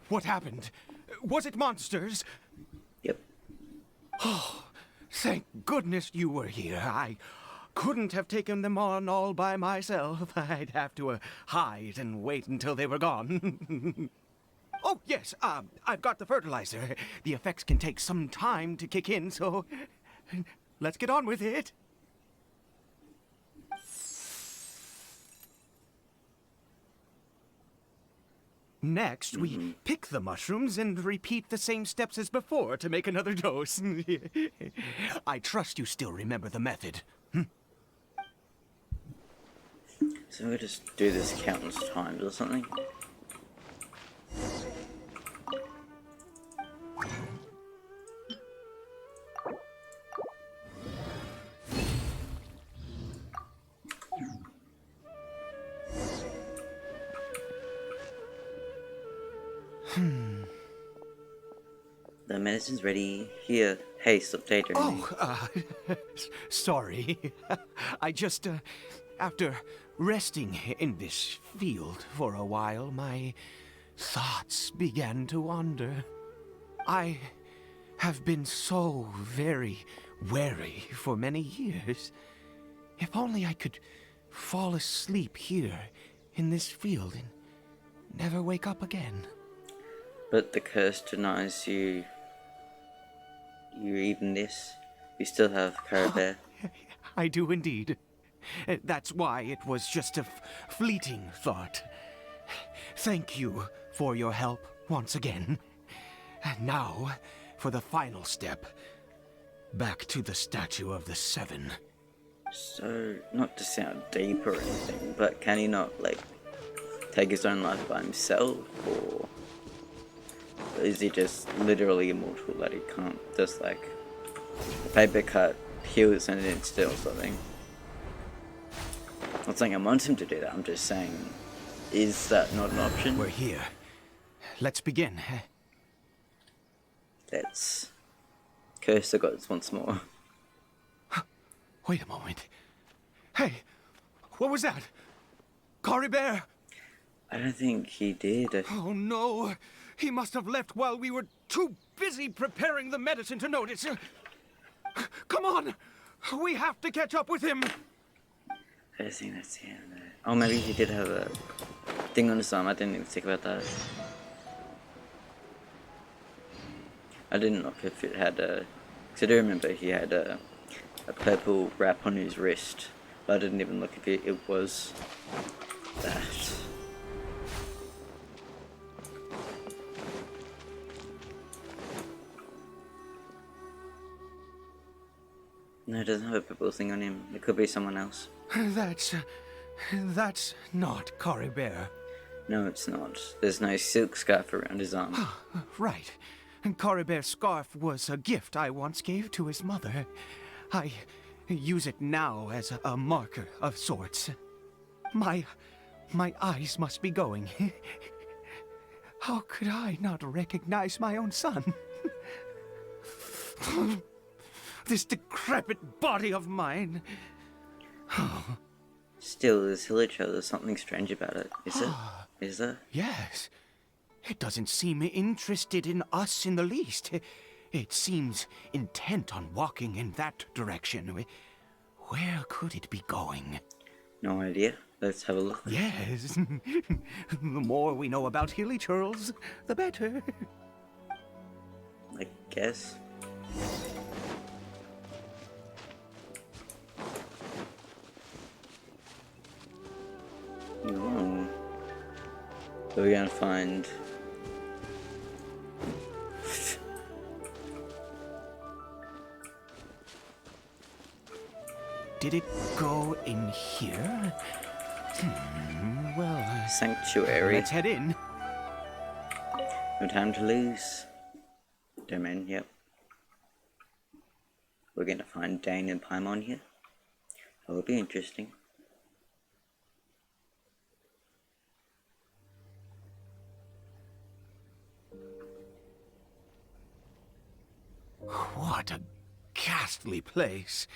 Speaker 7: What happened? Was it monsters?
Speaker 1: Yep.
Speaker 7: Thank goodness you were here. I couldn't have taken them on all by myself. I'd have to hide and wait until they were gone. Oh, yes, I've got the fertilizer. The effects can take some time to kick in, so let's get on with it. Next, we pick the mushrooms and repeat the same steps as before to make another dose. I trust you still remember the method.
Speaker 1: So we'll just do this countless times or something. The medicine's ready. Here. Hey, stop daydreaming.
Speaker 7: Oh, sorry. I just, after resting in this field for a while, my thoughts began to wander. I have been so very wary for many years. If only I could fall asleep here in this field and never wake up again.
Speaker 1: But the curse denies you even this. You still have Carabare.
Speaker 7: I do indeed. That's why it was just a fleeting thought. Thank you for your help once again. And now, for the final step. Back to the Statue of the Seven.
Speaker 1: So, not to sound deep or anything, but can he not, like, take his own life by himself, or is he just literally immortal that he can't just, like, a paper cut, heal his own instant or something? I'm not saying I want him to do that, I'm just saying, is that not an option?
Speaker 7: We're here. Let's begin.
Speaker 1: Let's curse the gods once more.
Speaker 7: Wait a moment. Hey, what was that? Caribare?
Speaker 1: I don't think he did.
Speaker 7: Oh no! He must have left while we were too busy preparing the medicine to notice. Come on! We have to catch up with him!
Speaker 1: I don't think that's him. Oh, maybe he did have a thing on his arm. I didn't even think about that. I didn't look if it had a... Because I do remember he had a purple wrap on his wrist. But I didn't even look if it was that. No, it doesn't have a purple thing on him. It could be someone else.
Speaker 7: That's not Caribare.
Speaker 1: No, it's not. There's no silk scarf around his arm.
Speaker 7: Right. Caribare's scarf was a gift I once gave to his mother. I use it now as a marker of sorts. My eyes must be going. How could I not recognize my own son? This decrepit body of mine.
Speaker 1: Still, this hilichurl, there's something strange about it. Is it? Is there?
Speaker 7: Yes. It doesn't seem interested in us in the least. It seems intent on walking in that direction. Where could it be going?
Speaker 1: No idea. Let's have a look.
Speaker 7: Yes. The more we know about hilichurls, the better.
Speaker 1: I guess. Oh. So we're gonna find...
Speaker 7: Did it go in here? Well...
Speaker 1: Sanctuary.
Speaker 7: Let's head in.
Speaker 1: No time to lose. Domain, yep. We're gonna find Dane and Paimon here. That will be interesting.
Speaker 7: What a ghastly place.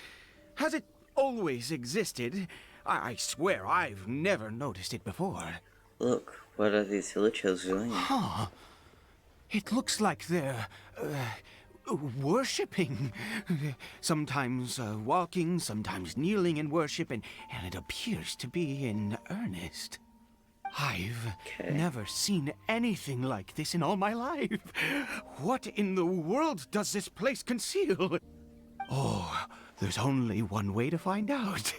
Speaker 7: Has it always existed? I swear I've never noticed it before.
Speaker 1: Look, what are these hilichurls doing?
Speaker 7: Huh. It looks like they're, worshipping. Sometimes walking, sometimes kneeling in worship, and it appears to be in earnest. I've never seen anything like this in all my life. What in the world does this place conceal? Oh, there's only one way to find out.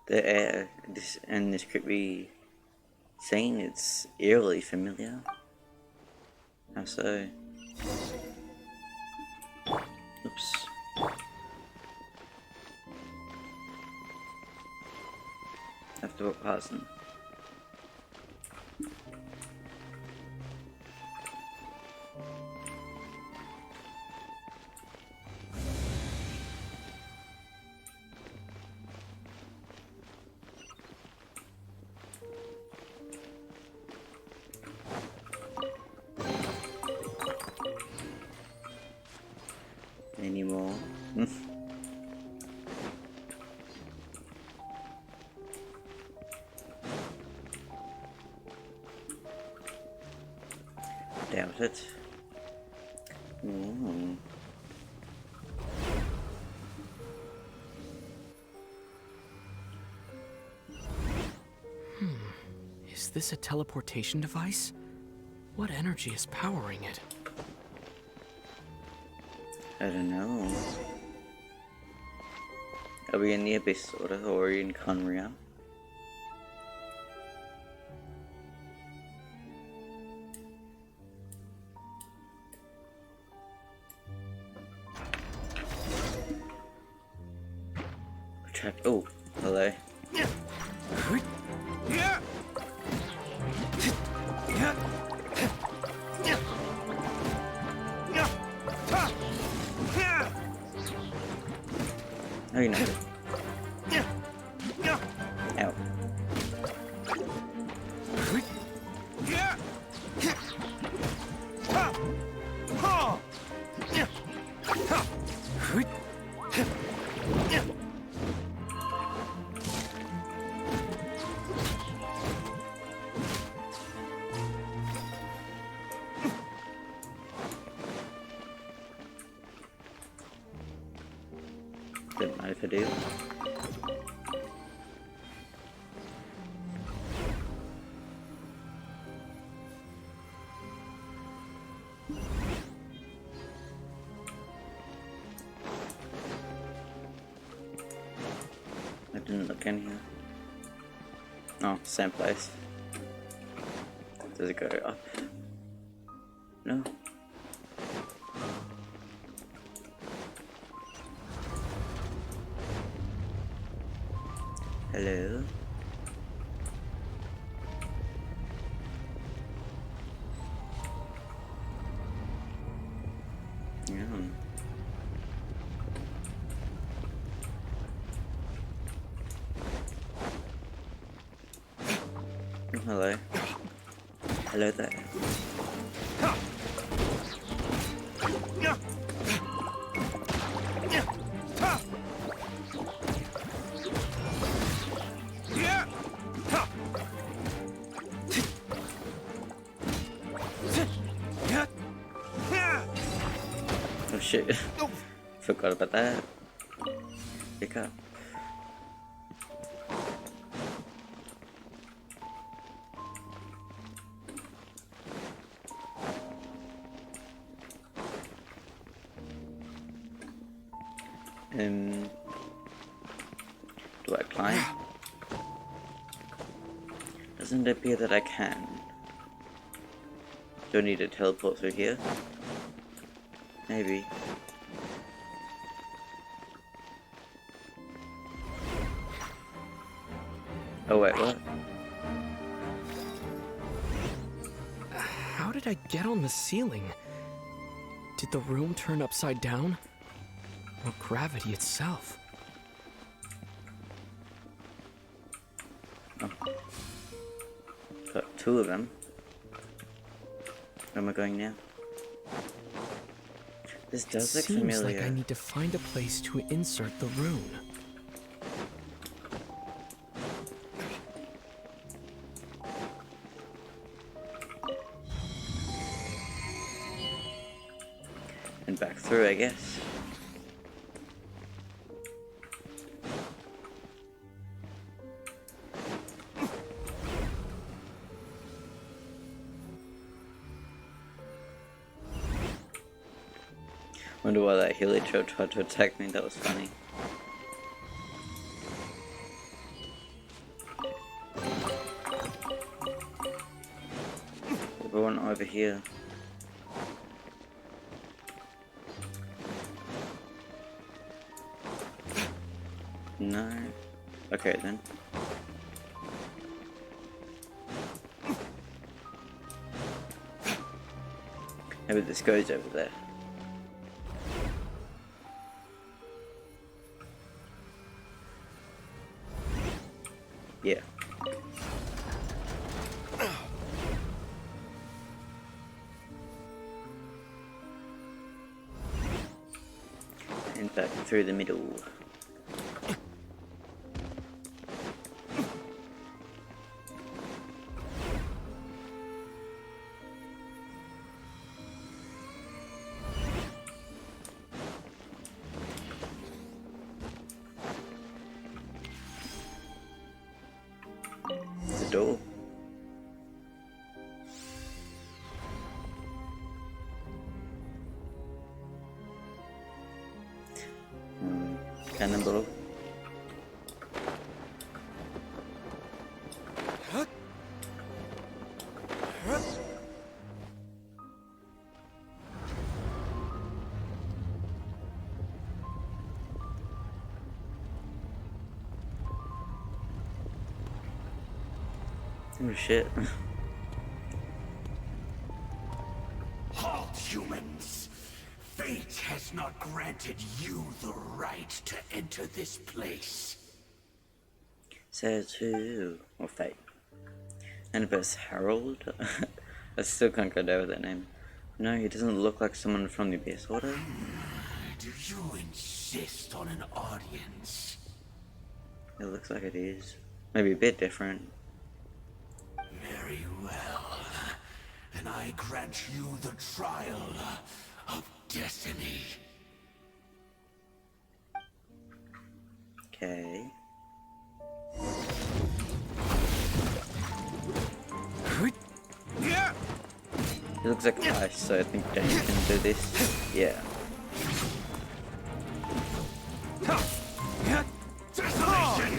Speaker 1: The air, this creepy Saying it's eerily familiar. How so? Oops. Have to walk past them. Anymore. Doubt it. Ooh.
Speaker 8: Is this a teleportation device? What energy is powering it?
Speaker 1: I don't know. Are we in the Abyss or are we in Conria? Trapped. Oh, hello. Oh, you know. Ow. Didn't mind if I do. I didn't look in here. Oh, same place. Does it go up? No. Hello. Yeah. Oh, hello. Hello there. Oh shit. Forgot about that. Pick up. Do I climb? Doesn't it appear that I can? Do I need to teleport through here? Maybe. Oh wait, what?
Speaker 8: How did I get on the ceiling? Did the room turn upside down? Or gravity itself?
Speaker 1: Oh. Got two of them. Where am I going now? This does look
Speaker 8: Seems
Speaker 1: familiar.
Speaker 8: like I need to find a place to insert the rune.
Speaker 1: And back through, I guess. Wonder why that heliotrope tried to attack me. That was funny. over here. No. Okay then. Maybe this goes over there. Yeah. And back through the middle. The door. Cannonball. Oh shit.
Speaker 9: Halt, humans! Fate has not granted you the right to enter this place.
Speaker 1: Says who? Or Fate. Annabeth's Harold? I still can't go down with that name. No, he doesn't look like someone from the Abyss Order.
Speaker 9: Do you insist on an audience?
Speaker 1: It looks like it is. Maybe a bit different.
Speaker 9: Very well. Then I grant you the trial of destiny.
Speaker 1: Okay. It looks like ice, so I think Dane can do this. Yeah.
Speaker 9: Desolation!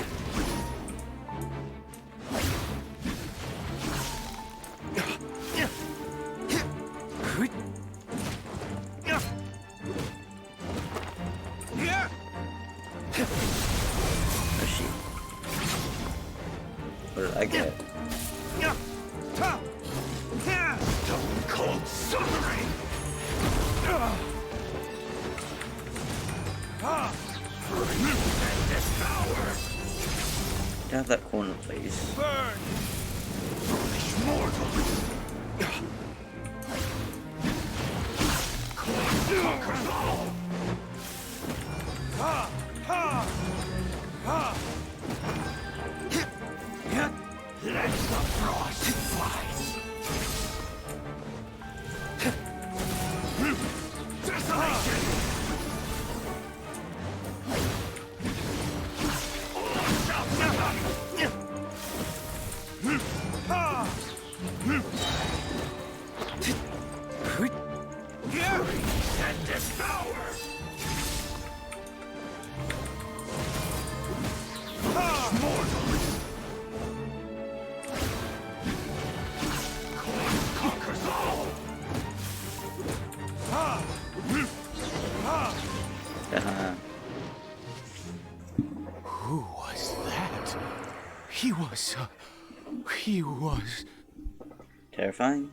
Speaker 1: Oh shit. What did I get?
Speaker 9: Stone cold suffering! And devour!
Speaker 1: Can I have that corner, please?
Speaker 9: Foolish mortals! Conquers all! Let the frost fight! Desolation! All shall succumb! Freeze and devour! Mortals! Conquers all!
Speaker 7: Who was that? He was...
Speaker 1: Terrifying.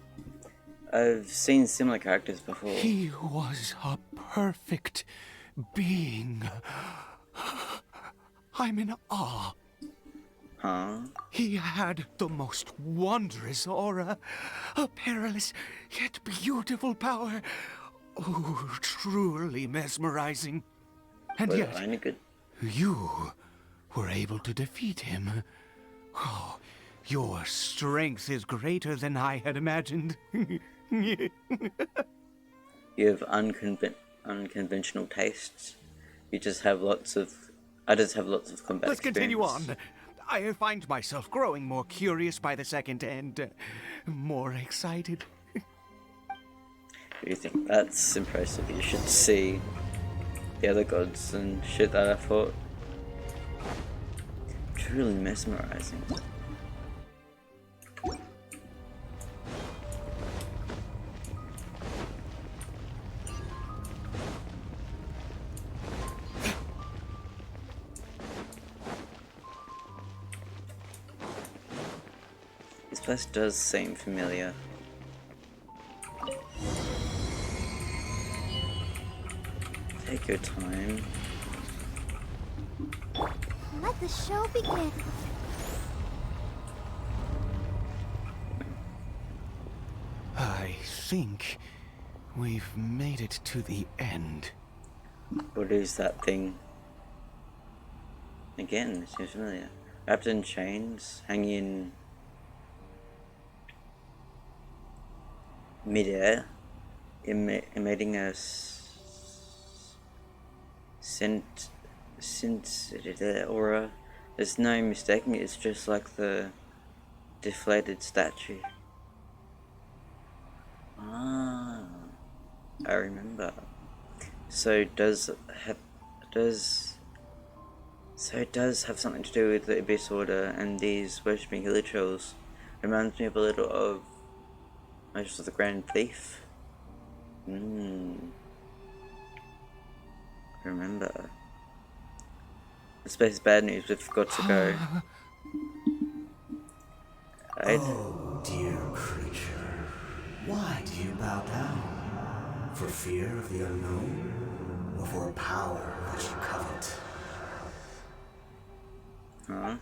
Speaker 1: I've seen similar characters before.
Speaker 7: He was a perfect being. I'm in awe.
Speaker 1: Huh?
Speaker 7: He had the most wondrous aura, a perilous yet beautiful power. Oh, truly mesmerizing. And
Speaker 1: Well,
Speaker 7: yet,
Speaker 1: I good.
Speaker 7: you were able to defeat him. Oh, your strength is greater than I had imagined.
Speaker 1: You have unconventional tastes. You just have lots of. I just have lots of combat.
Speaker 7: Let's continue
Speaker 1: experience.
Speaker 7: on. I find myself growing more curious by the second and more excited.
Speaker 1: You think that's impressive? You should see the other gods and shit that I thought. Truly mesmerizing. This does seem familiar. Take your time.
Speaker 3: Let the show begin.
Speaker 7: I think we've made it to the end.
Speaker 1: What is that thing? Again, it seems familiar. Wrapped in chains, hanging in mid-air, emitting a scent aura. There's no mistaking it, it's just like the deflated statue. Ah, I remember. So it does have something to do with the Abyss Order and these worshipping Hilichurls. Reminds me of a little of most of the Grand Thief. Remember. The space is bad news, we've got to go.
Speaker 9: Oh, dear creature. Why do you bow down? For fear of the unknown? Or for a power that you covet?
Speaker 1: Huh?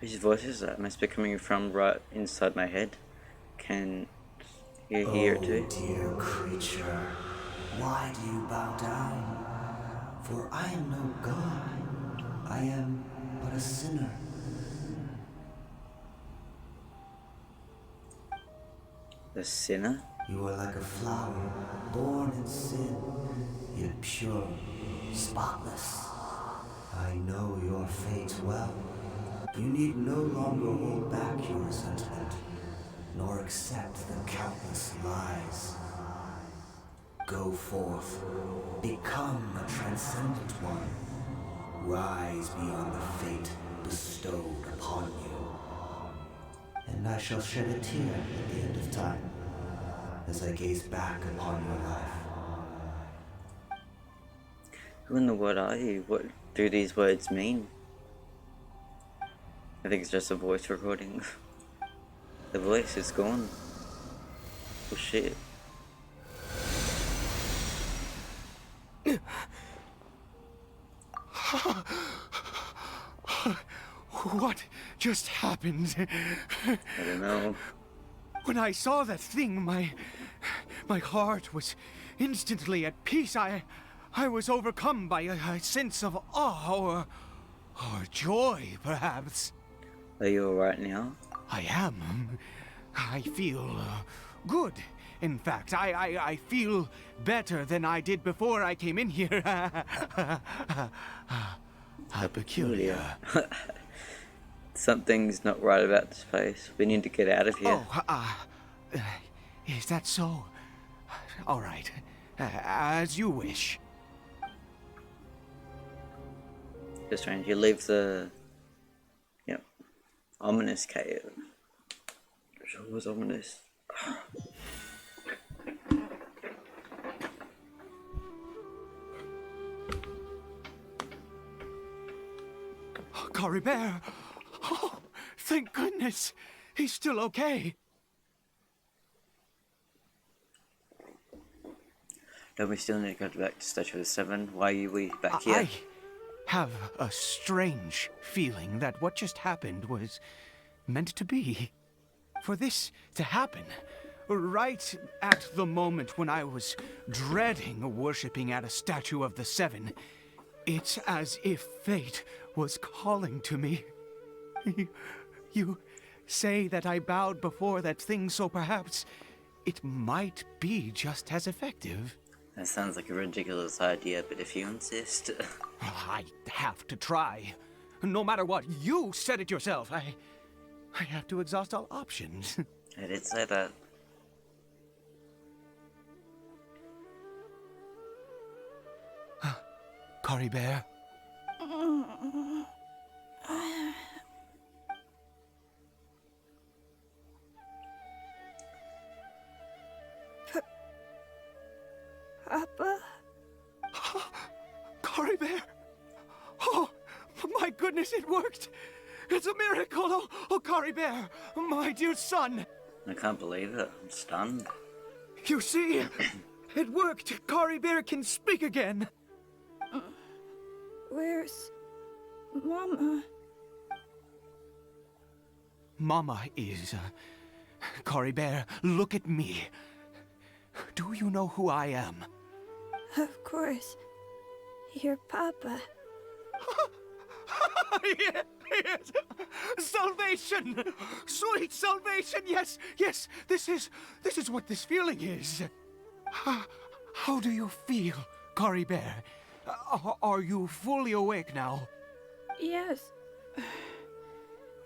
Speaker 1: Whose voice is that? Must be coming from right inside my head. Can you hear it too?
Speaker 9: Oh, dear creature. Why do you bow down? For I am no god. I am but a sinner.
Speaker 1: The sinner?
Speaker 9: You are like a flower, born in sin, yet pure, spotless. I know your fate well. You need no longer hold back your resentment, nor accept the countless lies. Go forth, become a transcendent one. Rise beyond the fate bestowed upon you. And I shall shed a tear at the end of time, as I gaze back upon your life.
Speaker 1: Who in the world are you? What do these words mean? I think it's just a voice recording. The voice is gone. Oh shit.
Speaker 7: What just happened?
Speaker 1: I don't know.
Speaker 7: When I saw that thing, my heart was instantly at peace. I was overcome by a sense of awe or joy, perhaps.
Speaker 1: Are you alright now?
Speaker 7: I am. I feel good. In fact, I feel better than I did before I came in here. How peculiar.
Speaker 1: Something's not right about this place. We need to get out of here.
Speaker 7: Oh, is that so? All right. As you wish.
Speaker 1: Just strange. You leave the, ominous cave. It sure was ominous.
Speaker 7: Caribert! Oh, thank goodness! He's still okay.
Speaker 1: Don't we still need to go back to Statue of the Seven? Why are we back here?
Speaker 7: I have a strange feeling that what just happened was meant to be. For this to happen, right at the moment when I was dreading worshipping at a statue of the Seven, it's as if fate was calling to me. You say that I bowed before that thing, so perhaps it might be just as effective.
Speaker 1: That sounds like a ridiculous idea, but if you insist...
Speaker 7: I have to try. No matter what, you said it yourself. I have to exhaust all options.
Speaker 1: I did say that.
Speaker 7: Caribert?
Speaker 3: Papa?
Speaker 7: Caribert! Oh, my goodness, it worked! It's a miracle! Oh, Kari Bear, my dear son!
Speaker 1: I can't believe it. I'm stunned.
Speaker 7: You see, it worked. Kari Bear can speak again.
Speaker 10: Where's Mama?
Speaker 7: Mama is... Kari Bear, look at me. Do you know who I am?
Speaker 10: Of course. Your Papa.
Speaker 7: Yes! Salvation! Sweet salvation! Yes, yes! This is what this feeling is. How do you feel, Kari Bear? Are you fully awake now?
Speaker 10: Yes.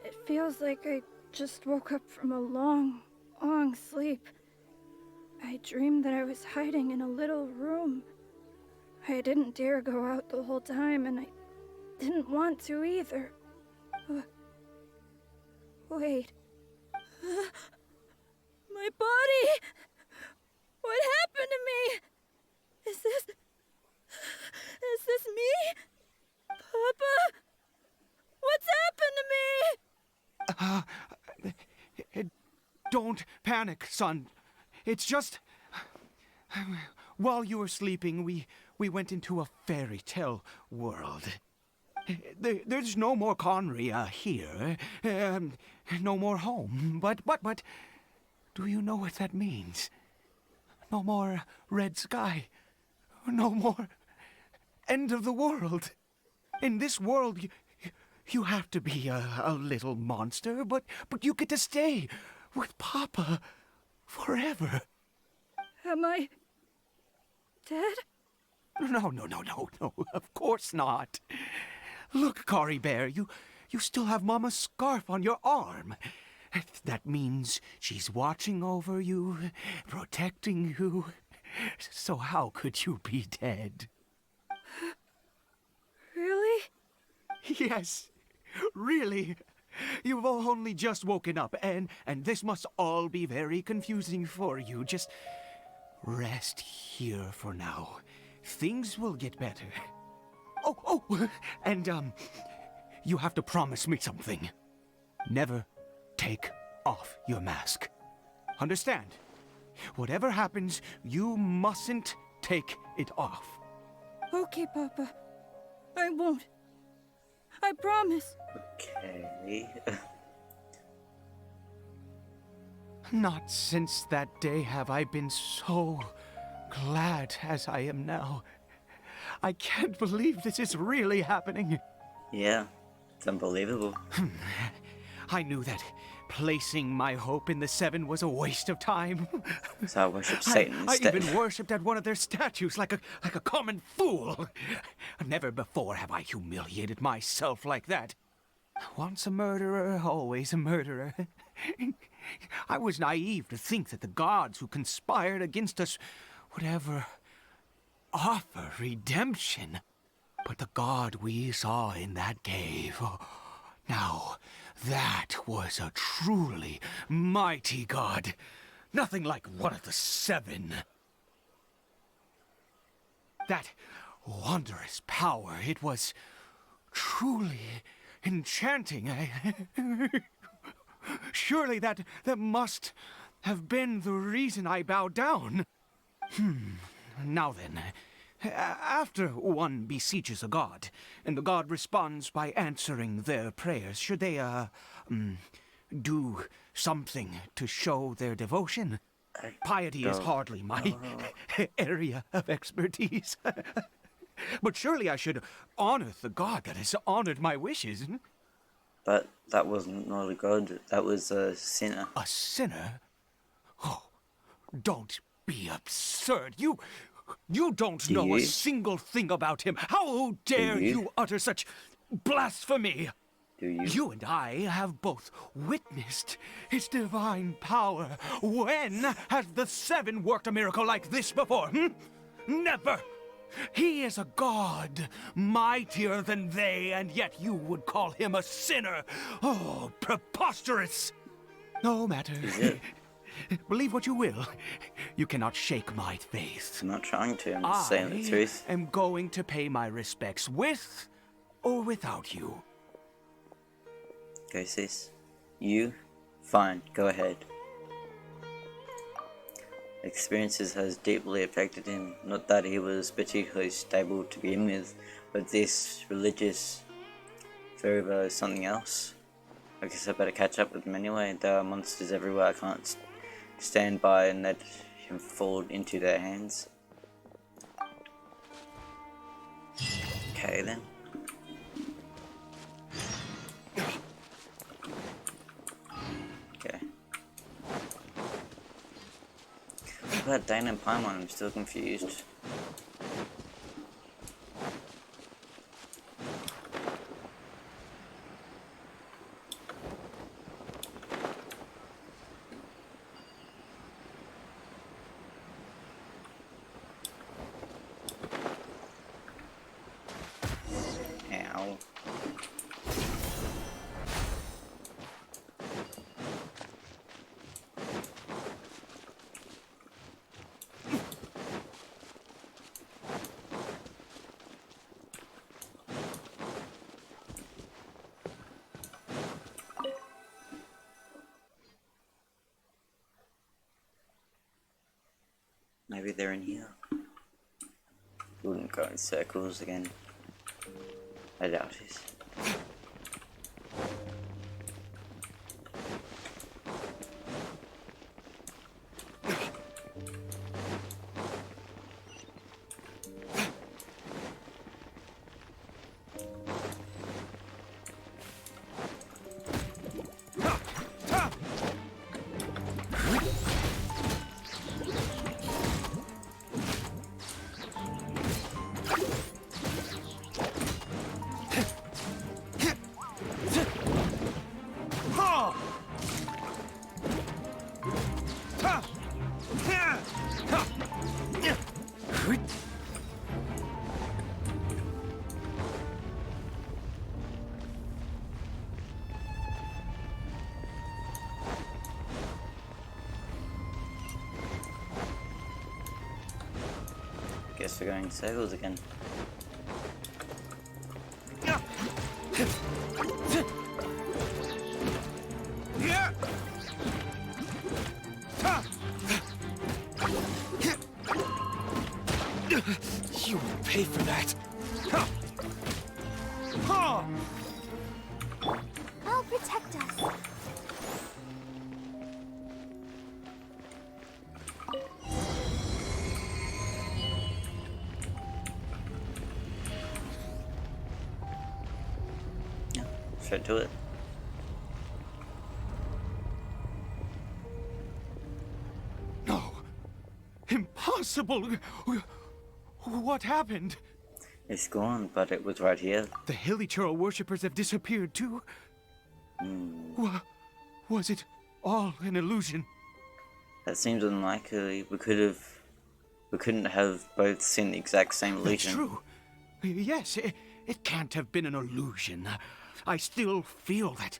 Speaker 10: It feels like I just woke up from a long, long sleep. I dreamed that I was hiding in a little room. I didn't dare go out the whole time, and I didn't want to either. Wait. My body! What happened to me? Is this me? Papa? What's happened to me?
Speaker 7: Don't panic, son. It's just... While you were sleeping, we went into a fairy tale world. There's no more Conry here. No more home. But, do you know what that means? No more red sky. No more end of the world. In this world, you have to be a little monster, but you get to stay with Papa forever.
Speaker 10: Am I dead?
Speaker 7: No, of course not. Look, Kari Bear, you still have Mama's scarf on your arm. That means she's watching over you, protecting you. So how could you be dead?
Speaker 10: Really?
Speaker 7: Yes, really. You've only just woken up, and this must all be very confusing for you. Just rest here for now. Things will get better. Oh, and, you have to promise me something. Never take off your mask. Understand? Whatever happens, you mustn't take it off.
Speaker 10: Okay, Papa. I won't. I promise.
Speaker 1: Okay.
Speaker 7: Not since that day have I been so glad as I am now. I can't believe this is really happening.
Speaker 1: Yeah, it's unbelievable.
Speaker 7: I knew that placing my hope in the Seven was a waste of time.
Speaker 1: So I worship Satan
Speaker 7: I
Speaker 1: instead.
Speaker 7: even worshipped at one of their statues like a common fool. Never before have I humiliated myself like that. Once a murderer, always a murderer. I was naive to think that the gods who conspired against us would ever offer redemption. But the god we saw in that cave, now that was a truly mighty god. Nothing like one of the Seven. That wondrous power, it was truly enchanting. Surely that must have been the reason I bowed down. Now then, after one beseeches a god, and the god responds by answering their prayers, should they, do something to show their devotion? Piety is hardly my area of expertise. But surely I should honor the god that has honored my wishes.
Speaker 1: But that wasn't not a god, that was a sinner.
Speaker 7: A sinner? Oh, don't be absurd. You don't know a single thing about him. How dare you utter such blasphemy?
Speaker 1: Do you?
Speaker 7: You and I have both witnessed his divine power. When has the Seven worked a miracle like this before? Never! He is a god, mightier than they, and yet you would call him a sinner. Oh, preposterous! No matter. Believe what you will. You cannot shake my faith.
Speaker 1: I'm not trying to, I'm just saying the truth.
Speaker 7: I am going to pay my respects with or without you.
Speaker 1: Okay, sis. You? Fine, go ahead. Experiences has deeply affected him. Not that he was particularly stable to begin with, but this religious fervor is something else. I guess I better catch up with him anyway. There are monsters everywhere. I can't stand by and let him fall into their hands. Okay then. Okay. What about Dane and Paimon? I'm still confused. Ow. Maybe they're in here. Wouldn't go in circles again. I doubt it. Guess we're going in circles again.
Speaker 8: You will pay for that.
Speaker 3: I'll protect us.
Speaker 1: Straight to it.
Speaker 7: No. Impossible. What happened?
Speaker 1: It's gone, but it was right here.
Speaker 7: The Hilichurl worshippers have disappeared too? Was it all an illusion?
Speaker 1: That seems unlikely. We couldn't have both seen the exact same illusion.
Speaker 7: That's true. Yes, it can't have been an illusion. I still feel that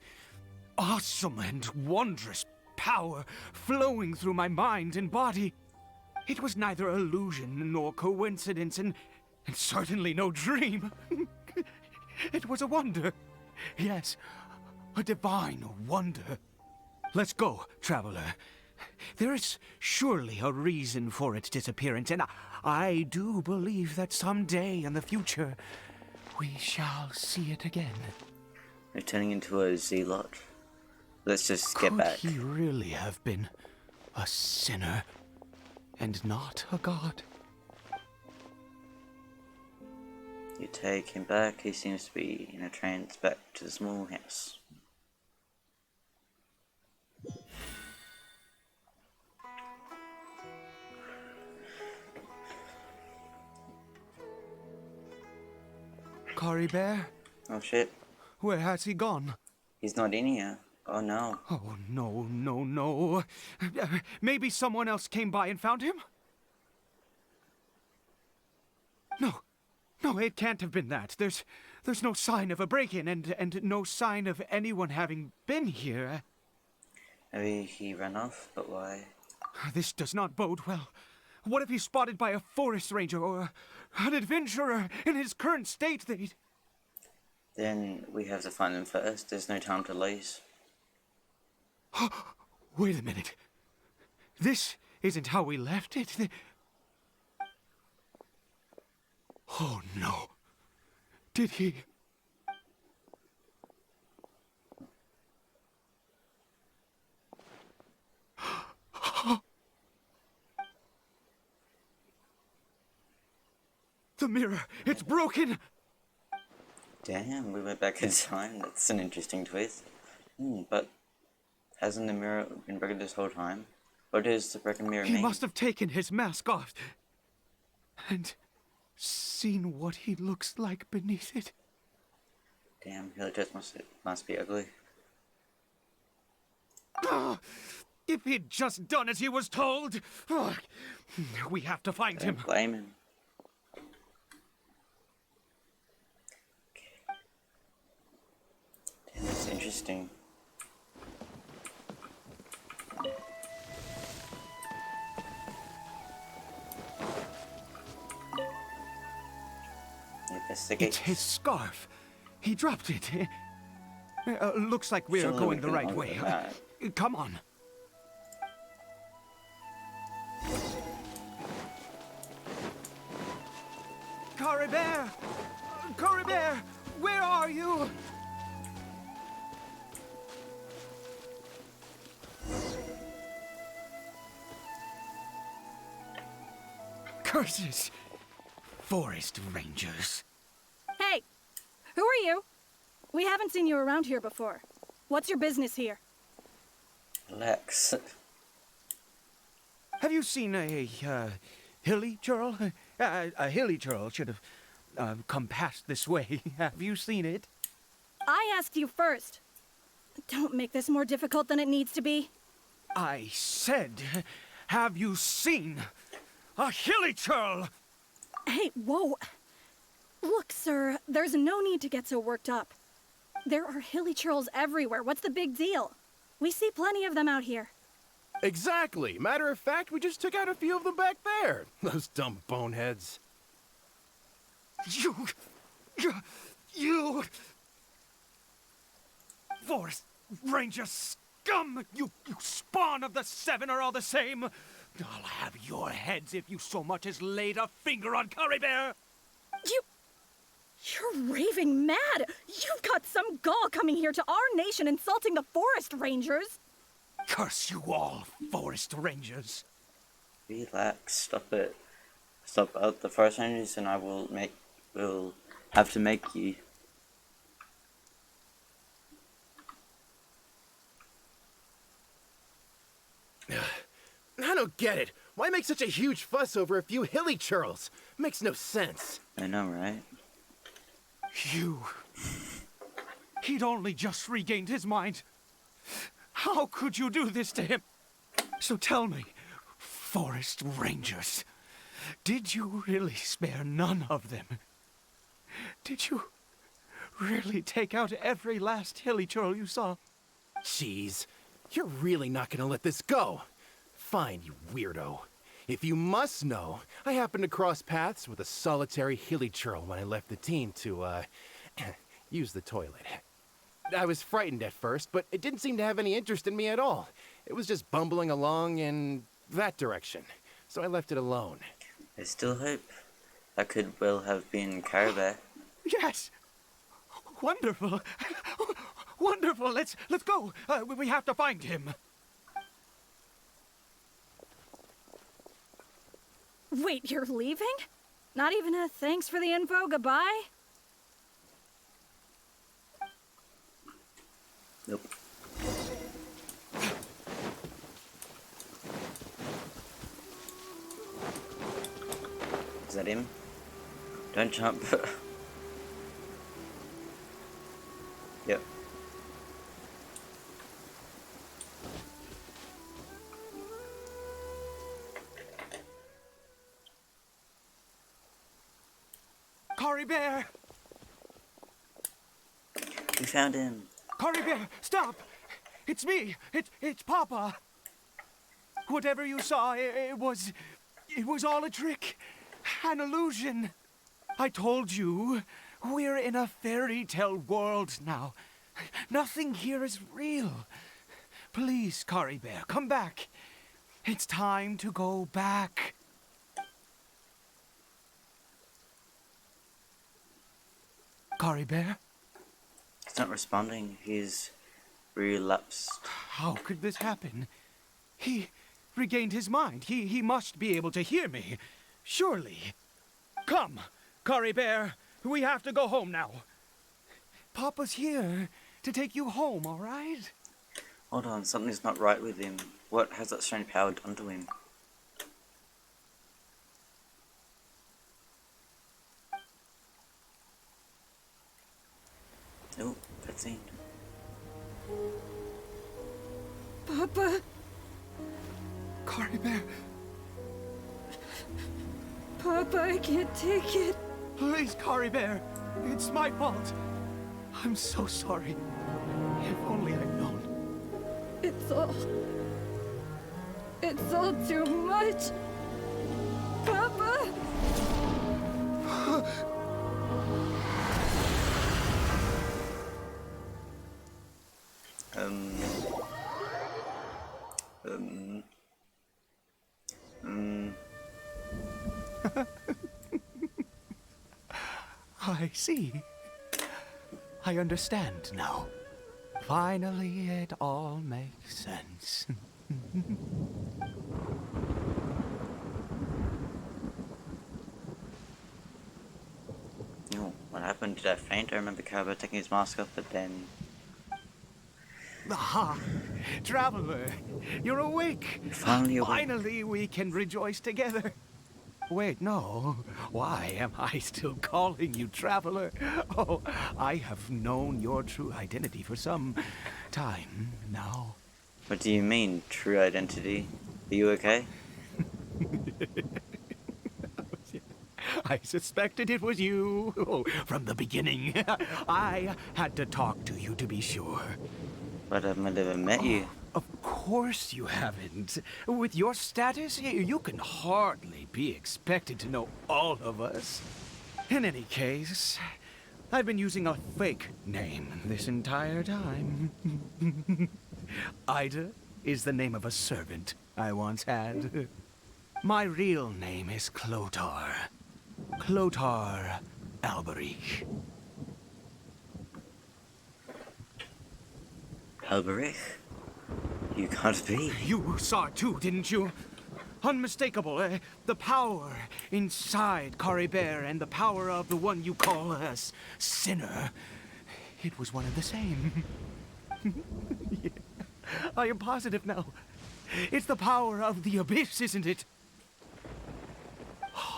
Speaker 7: awesome and wondrous power flowing through my mind and body. It was neither illusion nor coincidence, and certainly no dream. It was a wonder. Yes, a divine wonder. Let's go, traveler. There is surely a reason for its disappearance, and I do believe that someday in the future we shall see it again.
Speaker 1: We're turning into a zealot. Let's just get back.
Speaker 7: Could he really have been a sinner and not a god?
Speaker 1: You take him back. He seems to be in a trance back to the small house.
Speaker 7: Kari Bear?
Speaker 1: Oh shit.
Speaker 7: Where has he gone?
Speaker 1: He's not in here. Oh no.
Speaker 7: Oh, no. Maybe someone else came by and found him? No, it can't have been that. There's no sign of a break-in and no sign of anyone having been here.
Speaker 1: Maybe he ran off, but why?
Speaker 7: This does not bode well. What if he's spotted by a forest ranger or an adventurer in his current state?
Speaker 1: Then we have to find them first. There's no time to lose.
Speaker 7: Wait a minute. This isn't how we left it. Oh no. Did he? The mirror, it's broken!
Speaker 1: Damn, we went back in time. That's an interesting twist. But hasn't the mirror been broken this whole time? What does the broken mirror mean?
Speaker 7: He must have taken his mask off and seen what he looks like beneath it.
Speaker 1: Damn, he just must be ugly.
Speaker 7: If he'd just done as he was told! We have to find him.
Speaker 1: Don't blame him. Damn, that's interesting. Investigate.
Speaker 7: It's his scarf. He dropped it. Looks like we're
Speaker 1: Surely
Speaker 7: going
Speaker 1: we
Speaker 7: the
Speaker 1: can
Speaker 7: right
Speaker 1: open
Speaker 7: way.
Speaker 1: that.
Speaker 7: Come on. Caribert! Caribert! Where are you? Curses! Forest rangers.
Speaker 10: Hey! Who are you? We haven't seen you around here before. What's your business here?
Speaker 1: Relax.
Speaker 7: Have you seen a hilly churl? A hilly churl should have come past this way. Have you seen it?
Speaker 10: I asked you first. Don't make this more difficult than it needs to be.
Speaker 7: I said, have you seen a hilly churl?
Speaker 10: Hey, whoa. Look, sir, there's no need to get so worked up. There are hilly churls everywhere. What's the big deal? We see plenty of them out here.
Speaker 11: Exactly. Matter of fact, we just took out a few of them back there. Those dumb boneheads.
Speaker 7: You... Forest Ranger scum! You spawn of the Seven are all the same! I'll have your heads if you so much as laid a finger on Caribert!
Speaker 10: You're raving mad! You've got some gall coming here to our nation insulting the Forest Rangers!
Speaker 7: Curse you all, Forest Rangers!
Speaker 1: Relax. Stop it. Stop out the Forest Rangers, and I will have to make you.
Speaker 11: I don't get it. Why make such a huge fuss over a few hilly churls? Makes no sense.
Speaker 1: I know, right?
Speaker 7: He'd only just regained his mind. How could you do this to him? So tell me, Forest Rangers, did you really spare none of them? Did you really take out every last hilly churl you saw?
Speaker 11: Jeez, you're really not gonna let this go. Fine, you weirdo. If you must know, I happened to cross paths with a solitary hilly churl when I left the team to, use the toilet. I was frightened at first, but it didn't seem to have any interest in me at all. It was just bumbling along in that direction, so I left it alone.
Speaker 1: There's still hope. That could well have been Caribert.
Speaker 7: Yes! Wonderful! Wonderful! Let's go! We have to find him!
Speaker 10: Wait, you're leaving? Not even a thanks for the info, goodbye?
Speaker 1: Nope. Is that him? Don't jump. Yep.
Speaker 7: Caribert!
Speaker 1: We found him.
Speaker 7: Caribert, stop! It's me! It's Papa! Whatever you saw, it was all a trick. An illusion. I told you, We're in a fairy tale world now. Nothing here is real. Please, Kari Bear, come back. It's time to go back. Kari Bear?
Speaker 1: He's not responding. He's relapsed.
Speaker 7: How could this happen? He regained his mind. He must be able to hear me. Surely. Come, Kari Bear. We have to go home now. Papa's here to take you home, all right?
Speaker 1: Hold on, something's not right with him. What has that strange power done to him? Oh, cutscene.
Speaker 10: Papa.
Speaker 7: Kari Bear,
Speaker 10: Papa, I can't take it.
Speaker 7: please, Kari Bear. It's my fault. I'm so sorry. If only I'd known.
Speaker 10: It's all too much. Papa.
Speaker 7: I see. I understand now. Finally, it all makes sense.
Speaker 1: Oh, what happened? Did I faint? I remember Kaba taking his mask off, but then...
Speaker 7: Aha! Traveler, you're awake!
Speaker 1: Finally awake.
Speaker 7: Finally, we can rejoice together. Wait, no. Why am I still calling you Traveler? Oh, I have known your true identity for some time now.
Speaker 1: What do you mean, true identity? Are you okay?
Speaker 7: I suspected it was you. Oh, from the beginning. I had to talk to you to be sure.
Speaker 1: But I've never met you.
Speaker 7: Of course you haven't. With your status, you can hardly be expected to know all of us. In any case, I've been using a fake name this entire time. Ida is the name of a servant I once had. My real name is Clotar. Clotar Alberich.
Speaker 1: Alberich? You can't be.
Speaker 7: You saw it too, didn't you? Unmistakable, the power inside Kari Bear and the power of the one you call a sinner. It was one and the same. Yeah. I am positive now. It's the power of the abyss, isn't it?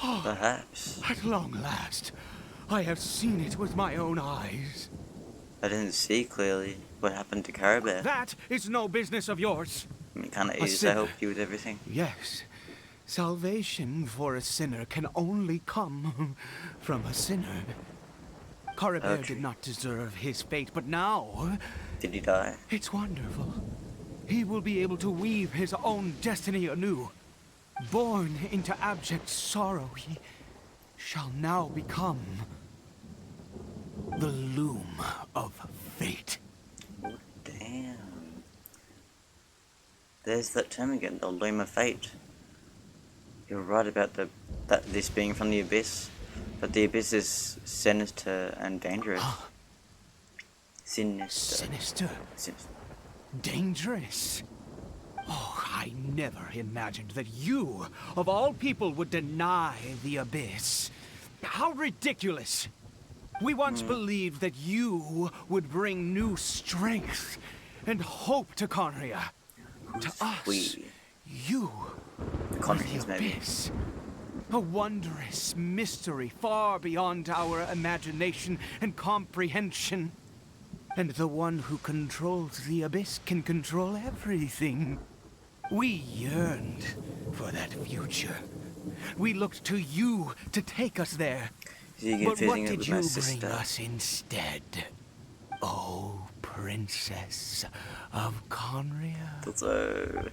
Speaker 1: Perhaps.
Speaker 7: At long last, I have seen it with my own eyes.
Speaker 1: I didn't see clearly what happened to Carabao.
Speaker 7: That is no business of yours.
Speaker 1: I mean, kind of
Speaker 7: A
Speaker 1: is. I
Speaker 7: sinner.
Speaker 1: helped you with everything.
Speaker 7: Yes. Salvation for a sinner can only come from a sinner. Carabao
Speaker 1: Okay.
Speaker 7: did not deserve his fate, but now
Speaker 1: Did he die?
Speaker 7: it's wonderful. He will be able to weave his own destiny anew. Born into abject sorrow, he shall now become the loom of fate.
Speaker 1: Damn. There's that term again, the loom of fate. You're right about this being from the abyss, but the abyss is sinister and dangerous. Sinister.
Speaker 7: Sinister.
Speaker 1: Sinister.
Speaker 7: Dangerous. Oh, I never imagined that you, of all people, would deny the abyss. How ridiculous. We once believed that you would bring new strength and hope to Conria. To us,
Speaker 1: We.
Speaker 7: you
Speaker 1: The
Speaker 7: are
Speaker 1: Conrians,
Speaker 7: the
Speaker 1: maybe.
Speaker 7: abyss. A wondrous mystery far beyond our imagination and comprehension. And the one who controls the abyss can control everything. We yearned for that future. We looked to you to take us there.
Speaker 1: So you're
Speaker 7: But what
Speaker 1: confusing it
Speaker 7: did
Speaker 1: with
Speaker 7: you
Speaker 1: my
Speaker 7: bring
Speaker 1: sister.
Speaker 7: us instead? Oh, Princess of Conria.
Speaker 1: So,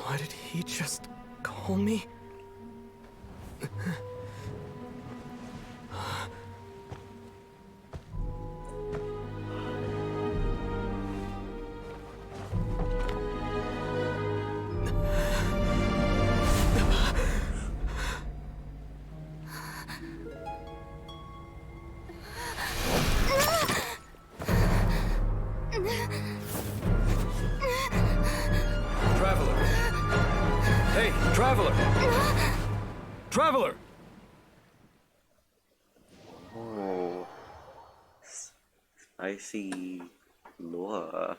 Speaker 8: Why did he just call me?
Speaker 6: Traveler! Hey, Traveler! Traveler!
Speaker 1: Oh, spicy lore.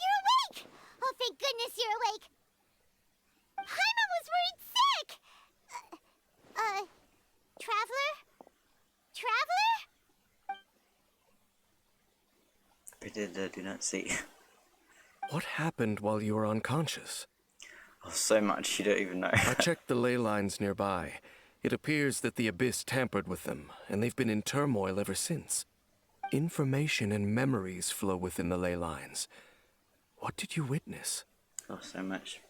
Speaker 3: You're awake! Oh, thank goodness you're awake! Paimon was worried sick! Traveler? Traveler?
Speaker 1: Pretend I do not see.
Speaker 6: What happened while you were unconscious?
Speaker 1: Oh, so much you don't even know.
Speaker 6: I checked the ley lines nearby. It appears that the Abyss tampered with them, and they've been in turmoil ever since. Information and memories flow within the ley lines. What did you witness?
Speaker 1: Oh, so much.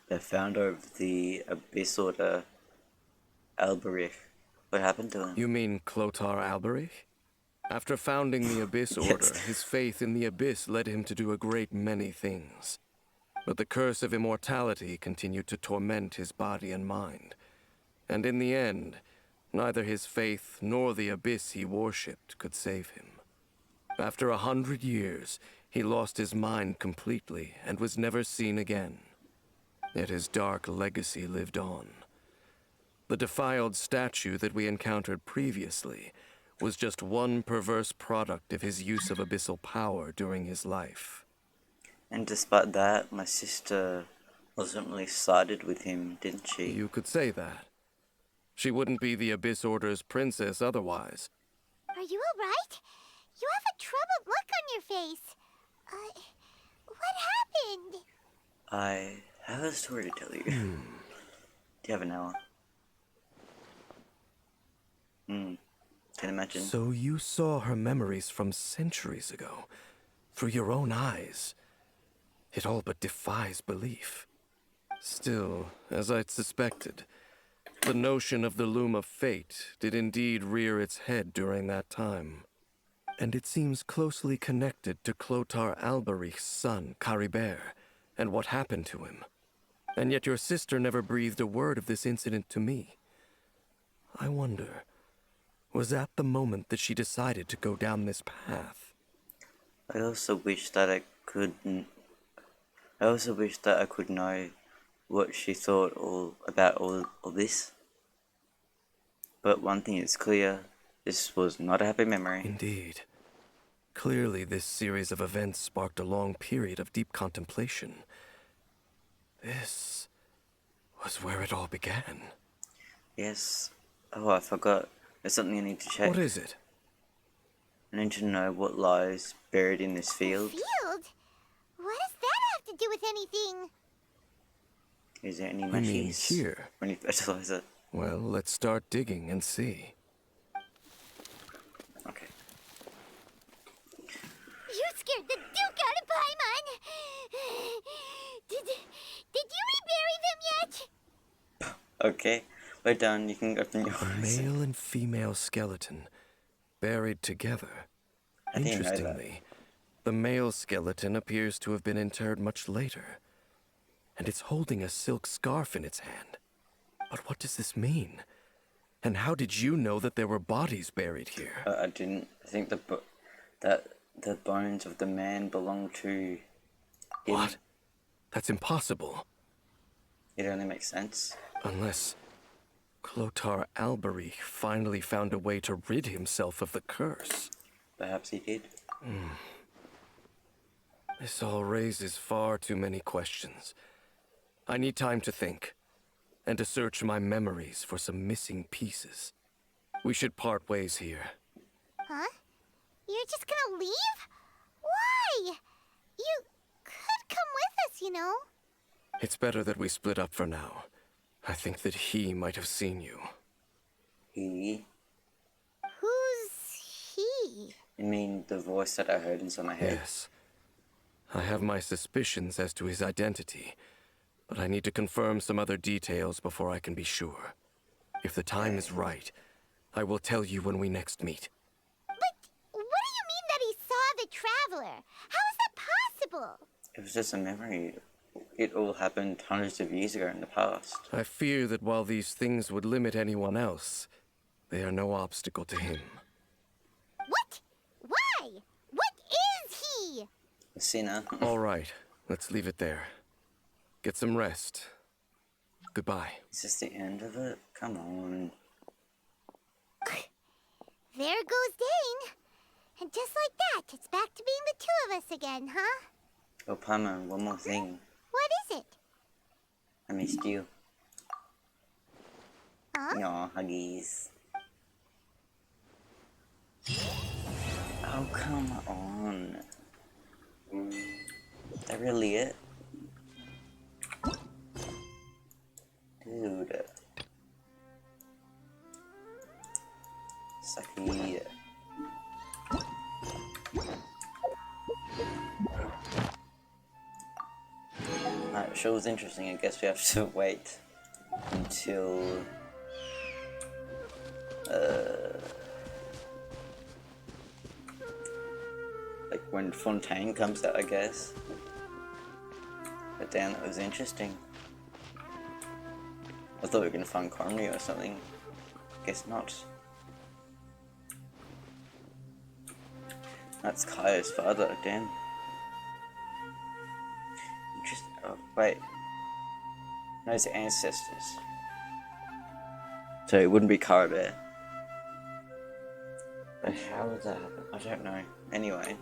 Speaker 1: The founder of the Abyss Order, Alberich. What happened to him?
Speaker 6: You mean Clotar Alberich? After founding the Abyss Order,
Speaker 1: Yes.
Speaker 6: his faith in the Abyss led him to do a great many things. But the curse of immortality continued to torment his body and mind. And in the end, neither his faith nor the Abyss he worshipped could save him. After 100 years, he lost his mind completely and was never seen again. Yet his dark legacy lived on. The defiled statue that we encountered previously was just one perverse product of his use of abyssal power during his life.
Speaker 1: And despite that, my sister ultimately sided with him, didn't she?
Speaker 6: You could say that. She wouldn't be the Abyss Order's princess otherwise.
Speaker 3: Are you alright? You have a troubled look on your face. What happened?
Speaker 1: I have a story to tell you. Do you have an hour? Can imagine.
Speaker 6: So you saw her memories from centuries ago, through your own eyes. It all but defies belief. Still, as I'd suspected, the notion of the Loom of Fate did indeed rear its head during that time. And it seems closely connected to Clotar Alberich's son, Caribert, and what happened to him. And yet your sister never breathed a word of this incident to me. I wonder, was that the moment that she decided to go down this path?
Speaker 1: I also wish that I could know what she thought about all this. But one thing is clear, this was not a happy memory.
Speaker 6: Indeed. Clearly, this series of events sparked a long period of deep contemplation. This was where it all began.
Speaker 1: Yes. Oh, I forgot. There's something I need to check.
Speaker 6: What is it?
Speaker 1: I need to know what lies buried in this field.
Speaker 3: Field? What does that have to do with anything?
Speaker 1: Is there any
Speaker 6: You mean
Speaker 1: machines?
Speaker 6: here?
Speaker 1: Or any fertilizer?
Speaker 6: Well, let's start digging and see.
Speaker 1: Okay.
Speaker 3: You scared the Duke out of Paimon! Did you rebury them yet?
Speaker 1: Okay. We're done. You can open your
Speaker 6: A
Speaker 1: eyes.
Speaker 6: male and female skeleton, buried together.
Speaker 1: How do you know that?
Speaker 6: Interestingly, the male skeleton appears to have been interred much later, and it's holding a silk scarf in its hand. But what does this mean? And how did you know that there were bodies buried here?
Speaker 1: I didn't. I think that the bones of the man belong to him.
Speaker 6: What? That's impossible.
Speaker 1: It only makes sense.
Speaker 6: Unless Clotar Alberich finally found a way to rid himself of the curse.
Speaker 1: Perhaps he did.
Speaker 6: This all raises far too many questions. I need time to think, and to search my memories for some missing pieces. We should part ways here.
Speaker 3: Huh? You're just gonna leave? Why? You could come with us, you know.
Speaker 6: It's better that we split up for now. I think that he might have seen you.
Speaker 1: He?
Speaker 3: Who's he?
Speaker 1: You mean the voice that I heard inside my head?
Speaker 6: Yes. I have my suspicions as to his identity, but I need to confirm some other details before I can be sure. If the time is right, I will tell you when we next meet.
Speaker 3: But what do you mean that he saw the traveler? How is that possible?
Speaker 1: It was just a memory. It all happened hundreds of years ago in the past.
Speaker 6: I fear that while these things would limit anyone else, they are no obstacle to him.
Speaker 3: What? Why? What is he?
Speaker 1: A sinner.
Speaker 6: All right, let's leave it there. Get some rest. Goodbye.
Speaker 1: Is this the end of it? Come on.
Speaker 3: There goes Dane. And just like that, it's back to being the two of us again, huh?
Speaker 1: Oh, Palmer, one more thing.
Speaker 3: What is it?
Speaker 1: I missed you.
Speaker 3: Huh?
Speaker 1: Aw, huggies. Oh, come on. Is that really it? Dude. Sucky. That show was interesting. I guess we have to wait until like when Fontaine comes out, I guess. But damn, that was interesting. I thought we were gonna find Corny or something. Guess not. That's Kaya's father, damn. Interesting. Oh, wait. No, it's ancestors. So it wouldn't be Kara Bear. But how would that happen? I don't know. Anyway.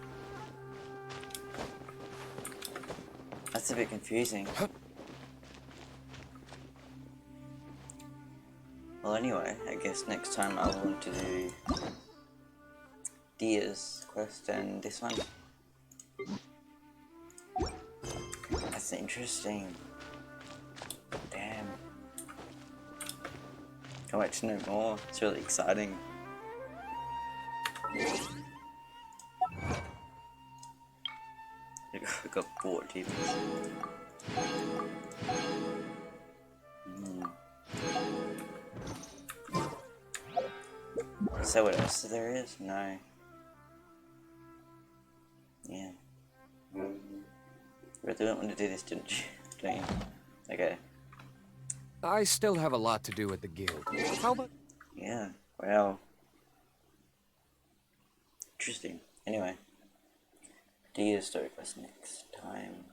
Speaker 1: That's a bit confusing. Well, anyway, I guess next time I want to do Dia's quest and this one. That's interesting. Damn. Can't wait to know more. It's really exciting. I got bored even. So what else there is? No. Yeah. You really want to do this, didn't you? Don't you? Okay.
Speaker 12: I still have a lot to do at the guild. How about...
Speaker 1: Yeah, well... Interesting. Anyway. Dia's story quest next time.